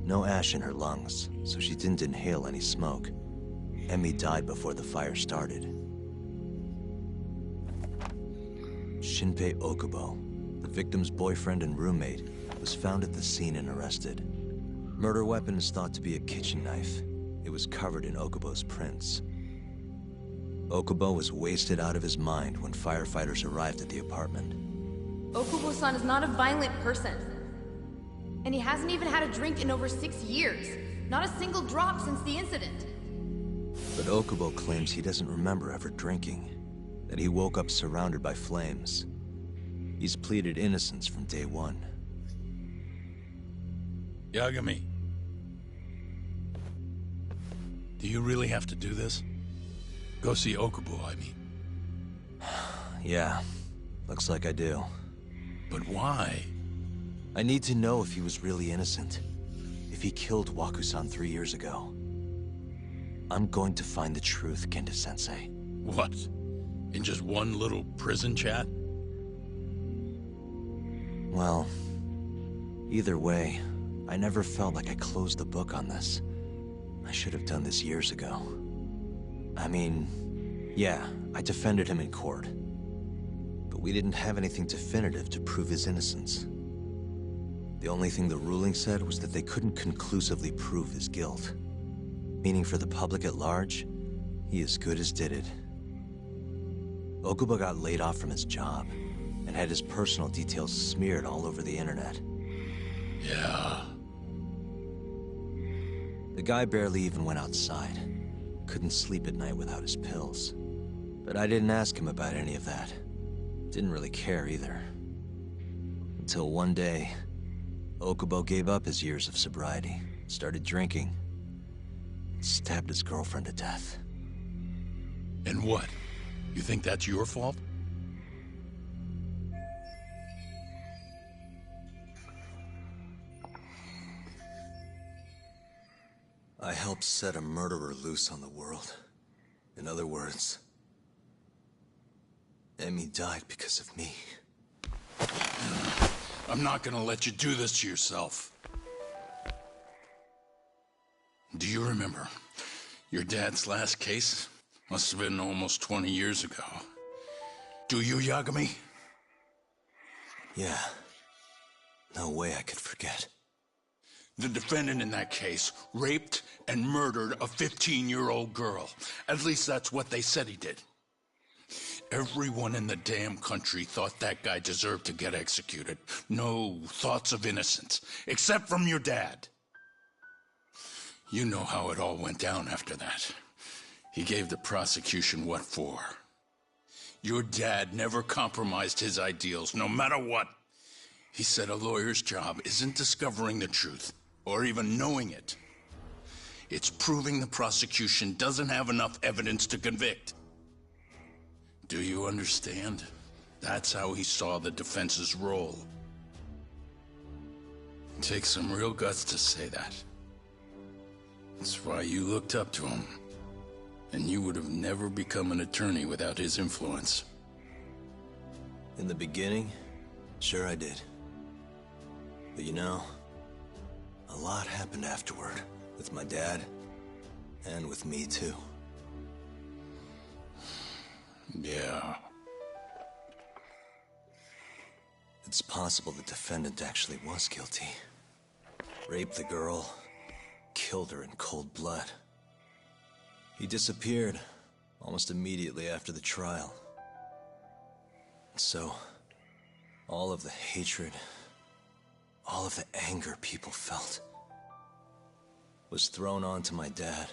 No ash in her lungs, so she didn't inhale any smoke. Emi died before the fire started. Shinpei Okubo, the victim's boyfriend and roommate, was found at the scene and arrested. Murder weapon is thought to be a kitchen knife. It was covered in Okubo's prints. Okubo was wasted out of his mind when firefighters arrived at the apartment. Okubo-san is not a violent person. And he hasn't even had a drink in over 6 years. Not a single drop since the incident. But Okubo claims he doesn't remember ever drinking, that he woke up surrounded by flames. He's pleaded innocence from day one. Yagami, do you really have to do this? Go see Okubo, I mean. Yeah, looks like I do. But why? I need to know if he was really innocent. If he killed Waku-san 3 years ago. I'm going to find the truth, Kenta-sensei. What? In just one little prison chat? Well, either way, I never felt like I closed the book on this. I should have done this years ago. I mean, yeah, I defended him in court. But we didn't have anything definitive to prove his innocence. The only thing the ruling said was that they couldn't conclusively prove his guilt. Meaning for the public at large, he as good as did it. Okubo got laid off from his job, and had his personal details smeared all over the internet. Yeah. The guy barely even went outside. Couldn't sleep at night without his pills. But I didn't ask him about any of that. Didn't really care either. Until one day, Okubo gave up his years of sobriety, started drinking, and stabbed his girlfriend to death. And what? You think that's your fault? I helped set a murderer loose on the world. In other words, Emmy died because of me. I'm not gonna let you do this to yourself. Do you remember your dad's last case? Must have been almost 20 years ago. Do you, Yagami? Yeah. No way I could forget. The defendant in that case raped and murdered a 15-year-old girl. At least that's what they said he did. Everyone in the damn country thought that guy deserved to get executed. No thoughts of innocence, except from your dad. You know how it all went down after that. He gave the prosecution what for. Your dad never compromised his ideals, no matter what. He said a lawyer's job isn't discovering the truth, or even knowing it. It's proving the prosecution doesn't have enough evidence to convict. Do you understand? That's how he saw the defense's role. It takes some real guts to say that. That's why you looked up to him. And you would have never become an attorney without his influence. In the beginning, sure I did. But you know, a lot happened afterward. With my dad, and with me too. Yeah. It's possible the defendant actually was guilty. Raped the girl, killed her in cold blood. He disappeared almost immediately after the trial. So, all of the hatred, all of the anger people felt was thrown onto my dad.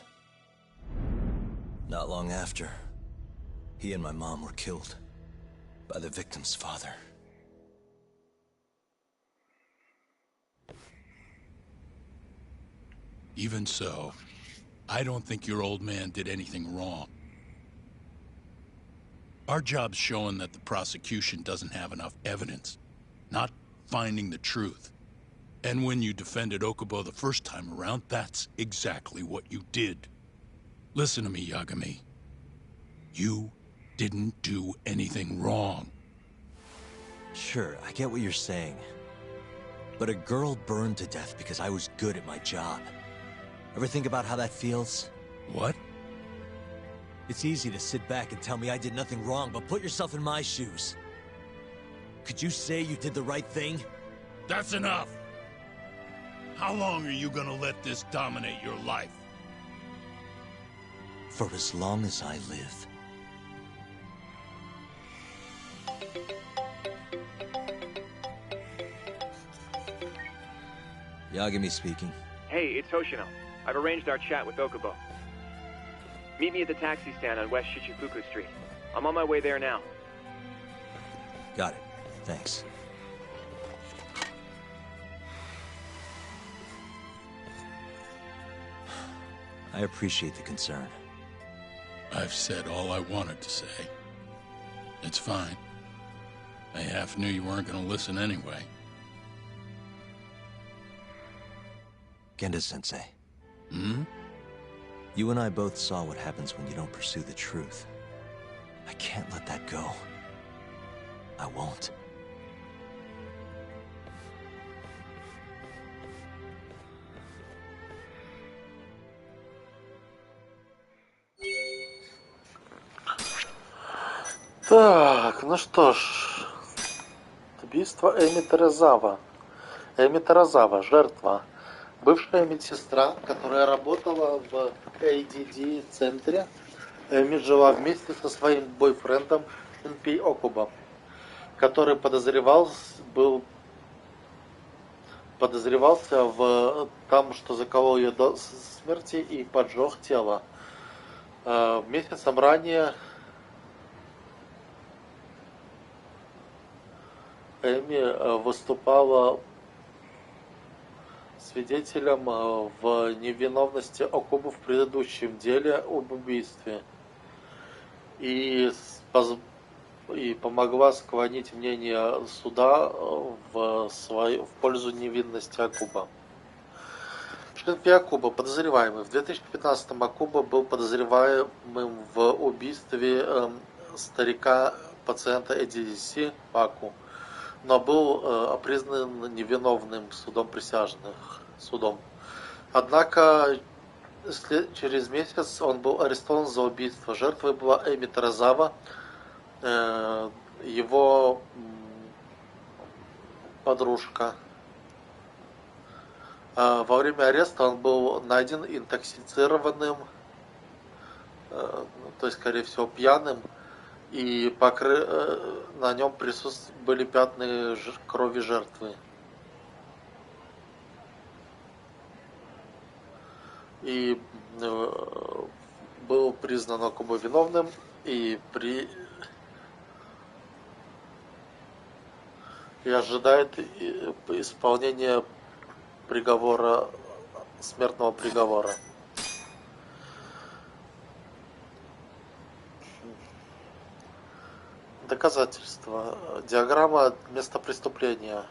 Not long after, he and my mom were killed by the victim's father. Even so, I don't think your old man did anything wrong. Our job's showing that the prosecution doesn't have enough evidence, not finding the truth. And when you defended Okubo the first time around, that's exactly what you did. Listen to me, Yagami. You didn't do anything wrong. Sure, I get what you're saying. But a girl burned to death because I was good at my job. Ever think about how that feels? What? It's easy to sit back and tell me I did nothing wrong, but put yourself in my shoes. Could you say you did the right thing? That's enough! How long are you gonna let this dominate your life? For as long as I live. Yagami speaking. Hey, it's Hoshino. I've arranged our chat with Okubo. Meet me at the taxi stand on West Shichifuku Street. I'm on my way there now. Got it. Thanks. I appreciate the concern. I've said all I wanted to say. It's fine. I half knew you weren't gonna listen anyway. Genda-sensei. Hmm? You and I both saw what happens when you don't pursue the truth. I can't let that go. I won't. Так, ну что ж. Убийство Эми Терезава. Эми Терезава, жертва. Бывшая медсестра, которая работала в ADD-центре. Эми жила вместе со своим бойфрендом Шунпей Окуба, который подозревался в том, что заколол ее до смерти и поджег тело. Месяцем ранее Эми выступала свидетелем в невиновности Окубы в предыдущем деле об убийстве и помогла склонить мнение суда в пользу невинности Окуба. Шунпей Окуба, подозреваемый. В 2015-м Окуба был подозреваемым в убийстве старика-пациента EDDC Паку, но был признан невиновным судом присяжных. Однако через месяц он был арестован за убийство. Жертвой была Эми Терезава, его подружка. Во время ареста он был найден интоксицированным, то есть, скорее всего, пьяным, и на нем были пятна крови жертвы. И был признан Окуба виновным и ожидает исполнения смертного приговора. Доказательства. Диаграмма места преступления.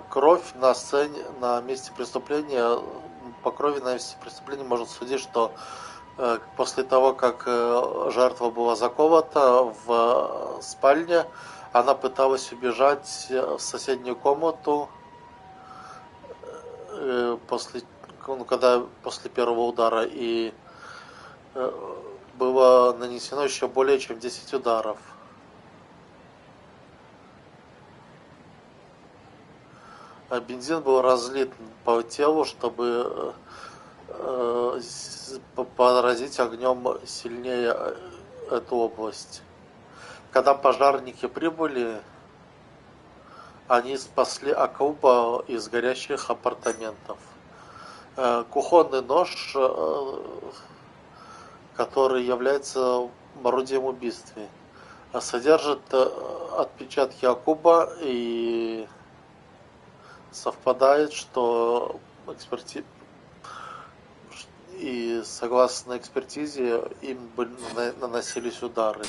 Кровь на сцене, на месте преступления. По крови на месте преступления можно судить, что после того, как жертва была закована в спальне, она пыталась убежать в соседнюю комнату после первого удара, и было нанесено еще более чем 10 ударов. Бензин был разлит по телу, чтобы поразить огнем сильнее эту область. Когда пожарники прибыли, они спасли Окуба из горящих апартаментов. Кухонный нож, который является орудием убийства, содержит отпечатки Окуба и совпадает, что согласно экспертизе им наносились удары.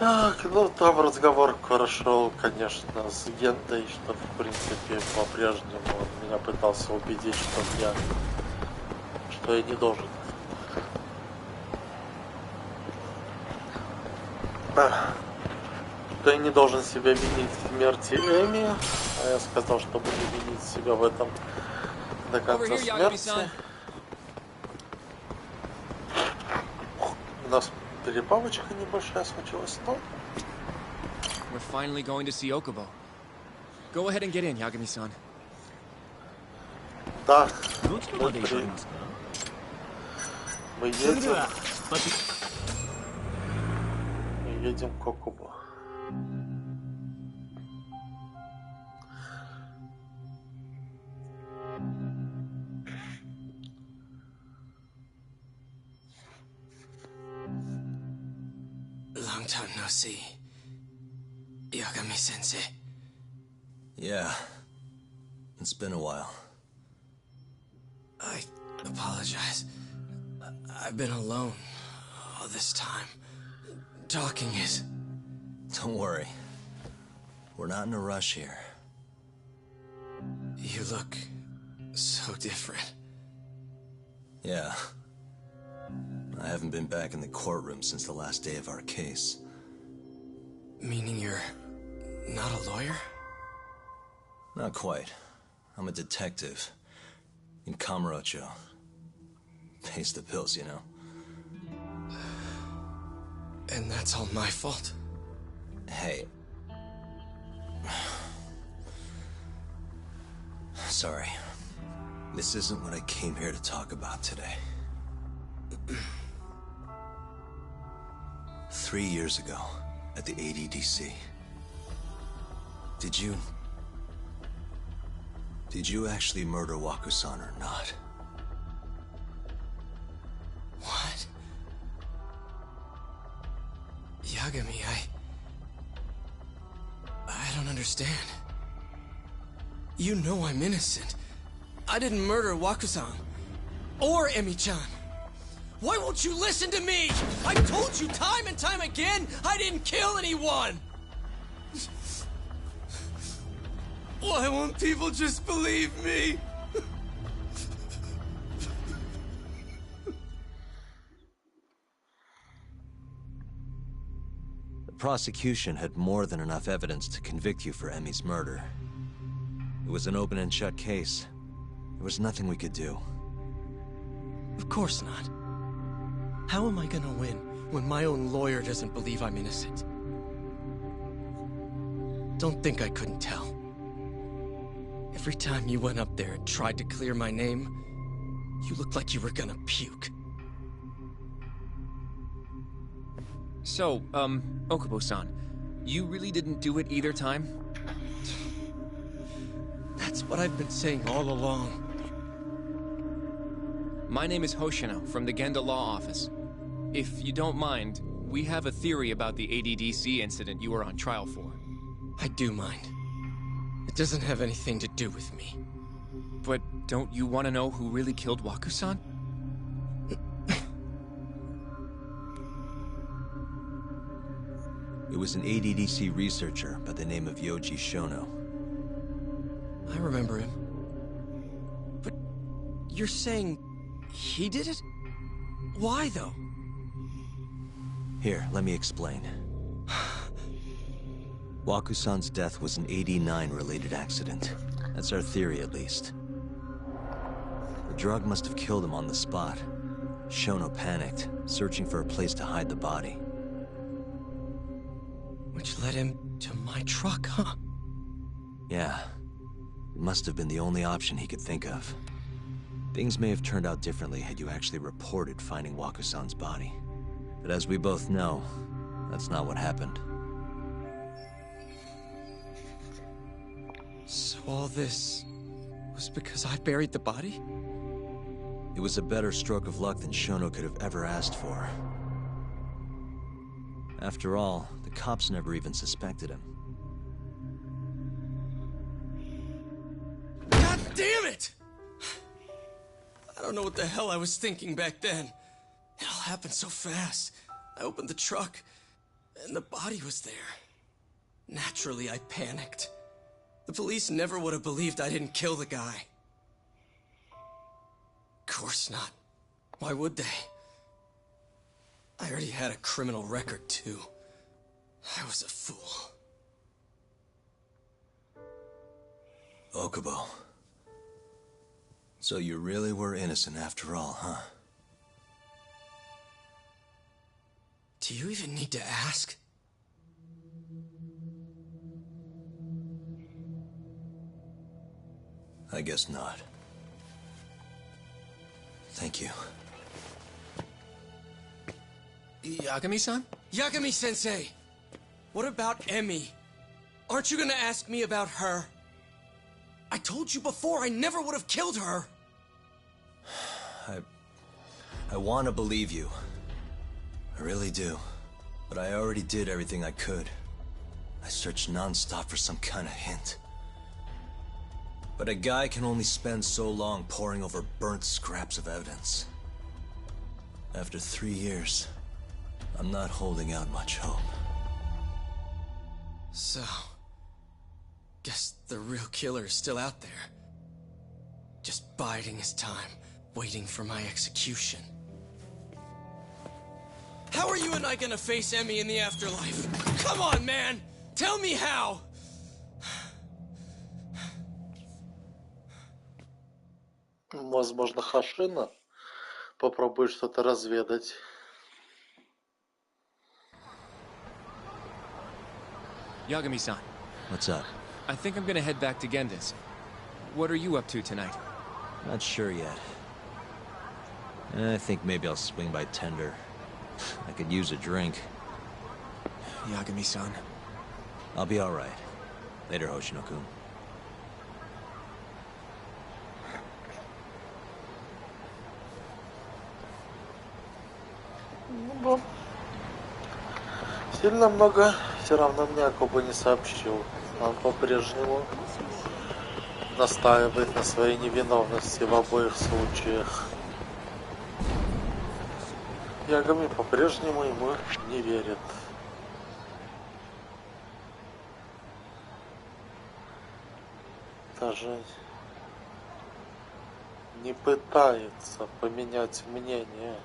Так, ну там разговор прошел, конечно, с Гендой, что в принципе по-прежнему он меня пытался убедить, что я не должен. Что я не должен себя винить в смерти Эми. А я сказал, чтобы не винить себя в этом до конца смерти. У нас перебавочка небольшая случилась, но... We're finally going to see Okubo. Go ahead and get in, Yagami-san. Да, мы едем к Окубо. Long time no see, Yagami-sensei. Yeah, it's been a while. I apologize. I've been alone all this time. Talking is... Don't worry. We're not in a rush here. You look so different. Yeah. I haven't been back in the courtroom since the last day of our case. Meaning you're not a lawyer? Not quite. I'm a detective. In Kamurocho. Pays the bills, you know. And that's all my fault? Hey. Sorry. This isn't what I came here to talk about today. 3 years ago, at the ADDC. Did you actually murder Waku-san or not? What? Yagami, I don't understand. You know I'm innocent. I didn't murder Waku-san. Or Emi-chan. Why won't you listen to me? I told you time and time again, I didn't kill anyone! Why won't people just believe me? The prosecution had more than enough evidence to convict you for Emi's murder. It was an open and shut case. There was nothing we could do. Of course not. How am I gonna win when my own lawyer doesn't believe I'm innocent? Don't think I couldn't tell. Every time you went up there and tried to clear my name, you looked like you were gonna puke. So, Okubo-san, you really didn't do it either time? That's what I've been saying all along. My name is Hoshino from the Genda Law Office. If you don't mind, we have a theory about the ADDC incident you were on trial for. I do mind. It doesn't have anything to do with me. But don't you want to know who really killed Waku-san? It was an ADDC researcher by the name of Yoji Shono. I remember him. But you're saying he did it? Why, though? Here, let me explain. Waku-san's death was an 89-related accident. That's our theory, at least. The drug must have killed him on the spot. Shono panicked, searching for a place to hide the body. Which led him to my truck, huh? Yeah. It must have been the only option he could think of. Things may have turned out differently had you actually reported finding Waku-san's body. But as we both know, that's not what happened. So all this was because I buried the body? It was a better stroke of luck than Shono could have ever asked for. After all, the cops never even suspected him. God damn it! I don't know what the hell I was thinking back then. It all happened so fast. I opened the truck, and the body was there. Naturally, I panicked. The police never would have believed I didn't kill the guy. Of course not. Why would they? I already had a criminal record, too. I was a fool. Okubo. So you really were innocent after all, huh? Do you even need to ask? I guess not. Thank you. Yagami-san? Yagami-sensei! What about Emmy? Aren't you gonna ask me about her? I told you before I never would have killed her! I want to believe you. I really do. But I already did everything I could. I searched non-stop for some kind of hint. But a guy can only spend so long poring over burnt scraps of evidence. After 3 years, I'm not holding out much hope. So... guess the real killer is still out there. Just biding his time, waiting for my execution. How are you and I gonna face Emmy in the afterlife? Come on, man! Tell me how! Возможно, Хашина. Попробуй что-то разведать. Yagami-san. What's up? I think I'm gonna head back to Genda's. What are you up to tonight? Not sure yet. I think maybe I'll swing by Tender. I could use a drink. Yagami-san. I'll be alright. Later, Hoshino-kun. Ну, сильно много все равно мне Акуба не сообщил. Он по-прежнему настаивает на своей невиновности в обоих случаях. Ягами по-прежнему ему не верит. Даже не пытается поменять мнение.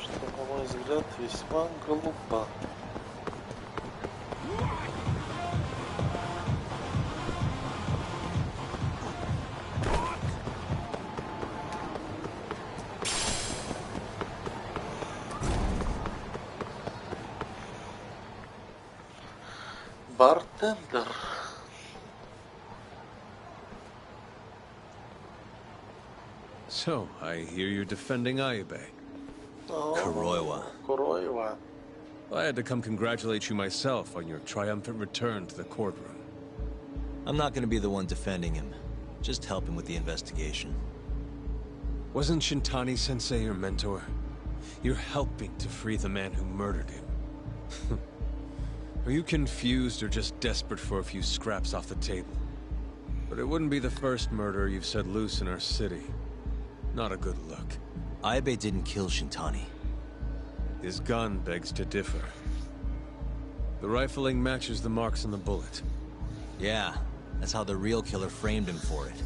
Что, на мой взгляд, весьма глупо. Бартендер. So, I hear you're defending Ayube. Kuroiwa. Kuroiwa. I had to come congratulate you myself on your triumphant return to the courtroom. I'm not gonna be the one defending him. Just helping with the investigation. Wasn't Shintani-sensei your mentor? You're helping to free the man who murdered him. Are you confused or just desperate for a few scraps off the table? But it wouldn't be the first murder you've set loose in our city. Not a good look. Ayube didn't kill Shintani. His gun begs to differ. The rifling matches the marks on the bullet. Yeah, that's how the real killer framed him for it.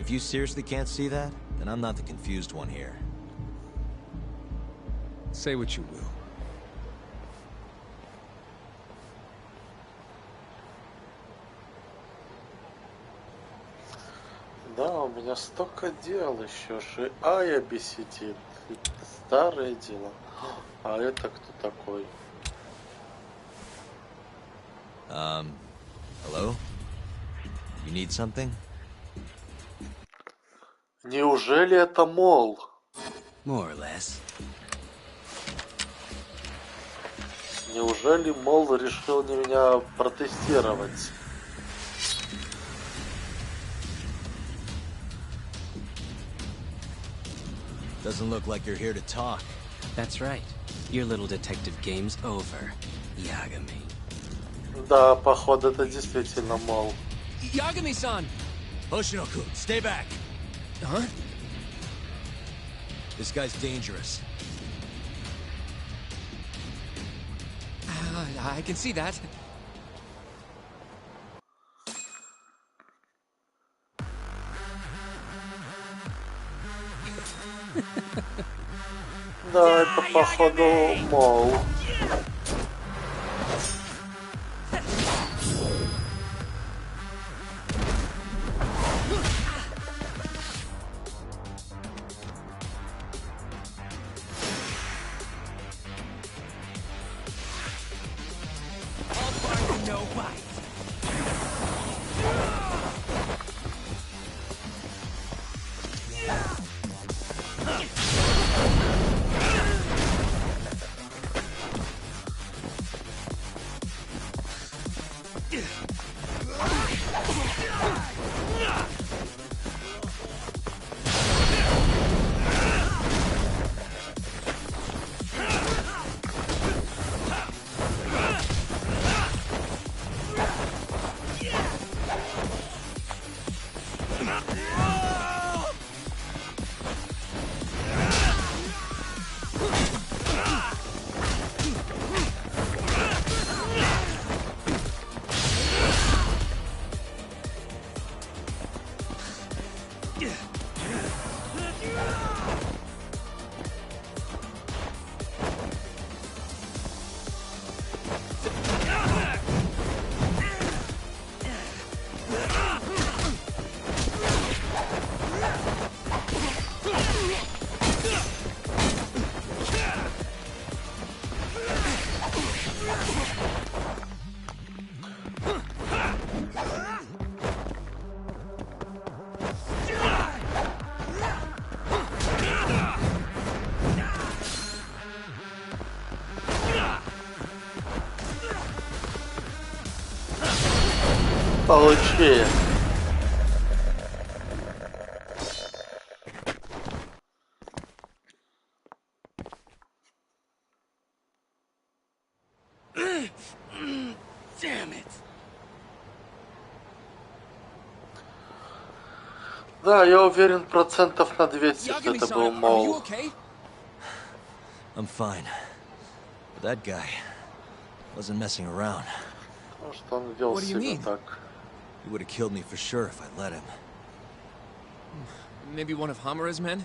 If you seriously can't see that, then I'm not the confused one here. Say what you will. Да, у меня столько дел еще, что Аяби сидит. Старое дело. А это кто такой? Hello? You need something? Неужели это Мол? More or less. Неужели Мол решил не меня протестировать? Doesn't look like you're here to talk. That's right. Your little detective game's over, Yagami. Да, походу, это действительно Мол. Yagami-san! Hoshino-kun, stay back! Huh? This guy's dangerous. I can see that. Да, это походу мол. Получи. Damn it. Да, я уверен процентов на 200, что это был мол. I'm fine. But that guy wasn't messing around. Что он вел себя так? He would have killed me for sure if I let him. Maybe one of Hamura's men?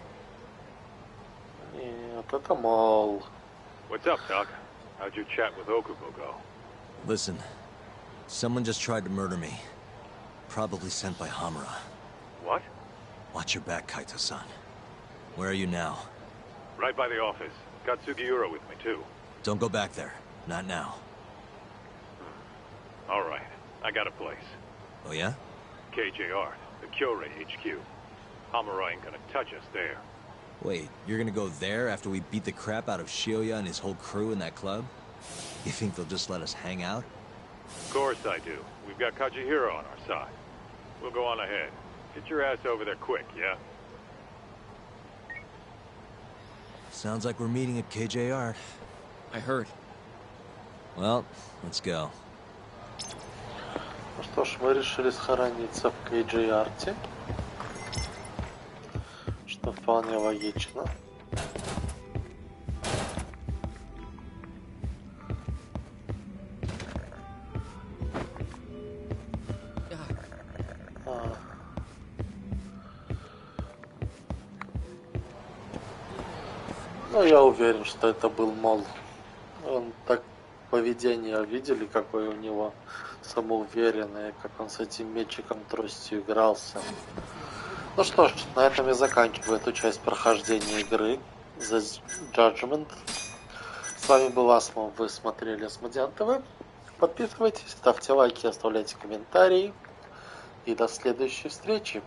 Нет, это мол. What's up, Doc? How'd your chat with Okubo go? Listen, someone just tried to murder me. Probably sent by Hamura. What? Watch your back, Kaito-san. Where are you now? Right by the office. Got Sugiura with me, too. Don't go back there. Not now. All right. I got a place. Oh, yeah? KJR, the Kyorei HQ. Hamura ain't gonna touch us there. Wait, you're gonna go there after we beat the crap out of Shioya and his whole crew in that club? You think they'll just let us hang out? Of course I do. We've got Kajihiro on our side. We'll go on ahead. Get your ass over there quick, yeah? Sounds like we're meeting at KJR. I heard. Well, let's go. Ну что ж, мы решили схорониться в KJ-арте, что вполне логично. Но я уверен, что это был мол. Он так поведение видели, какое у него самоуверенное, как он с этим мечиком тростью игрался. Ну что ж, на этом я заканчиваю эту часть прохождения игры The Judgment. С вами был Асмов, вы смотрели Асмодиан ТВ. Подписывайтесь, ставьте лайки, оставляйте комментарии. И до следующей встречи.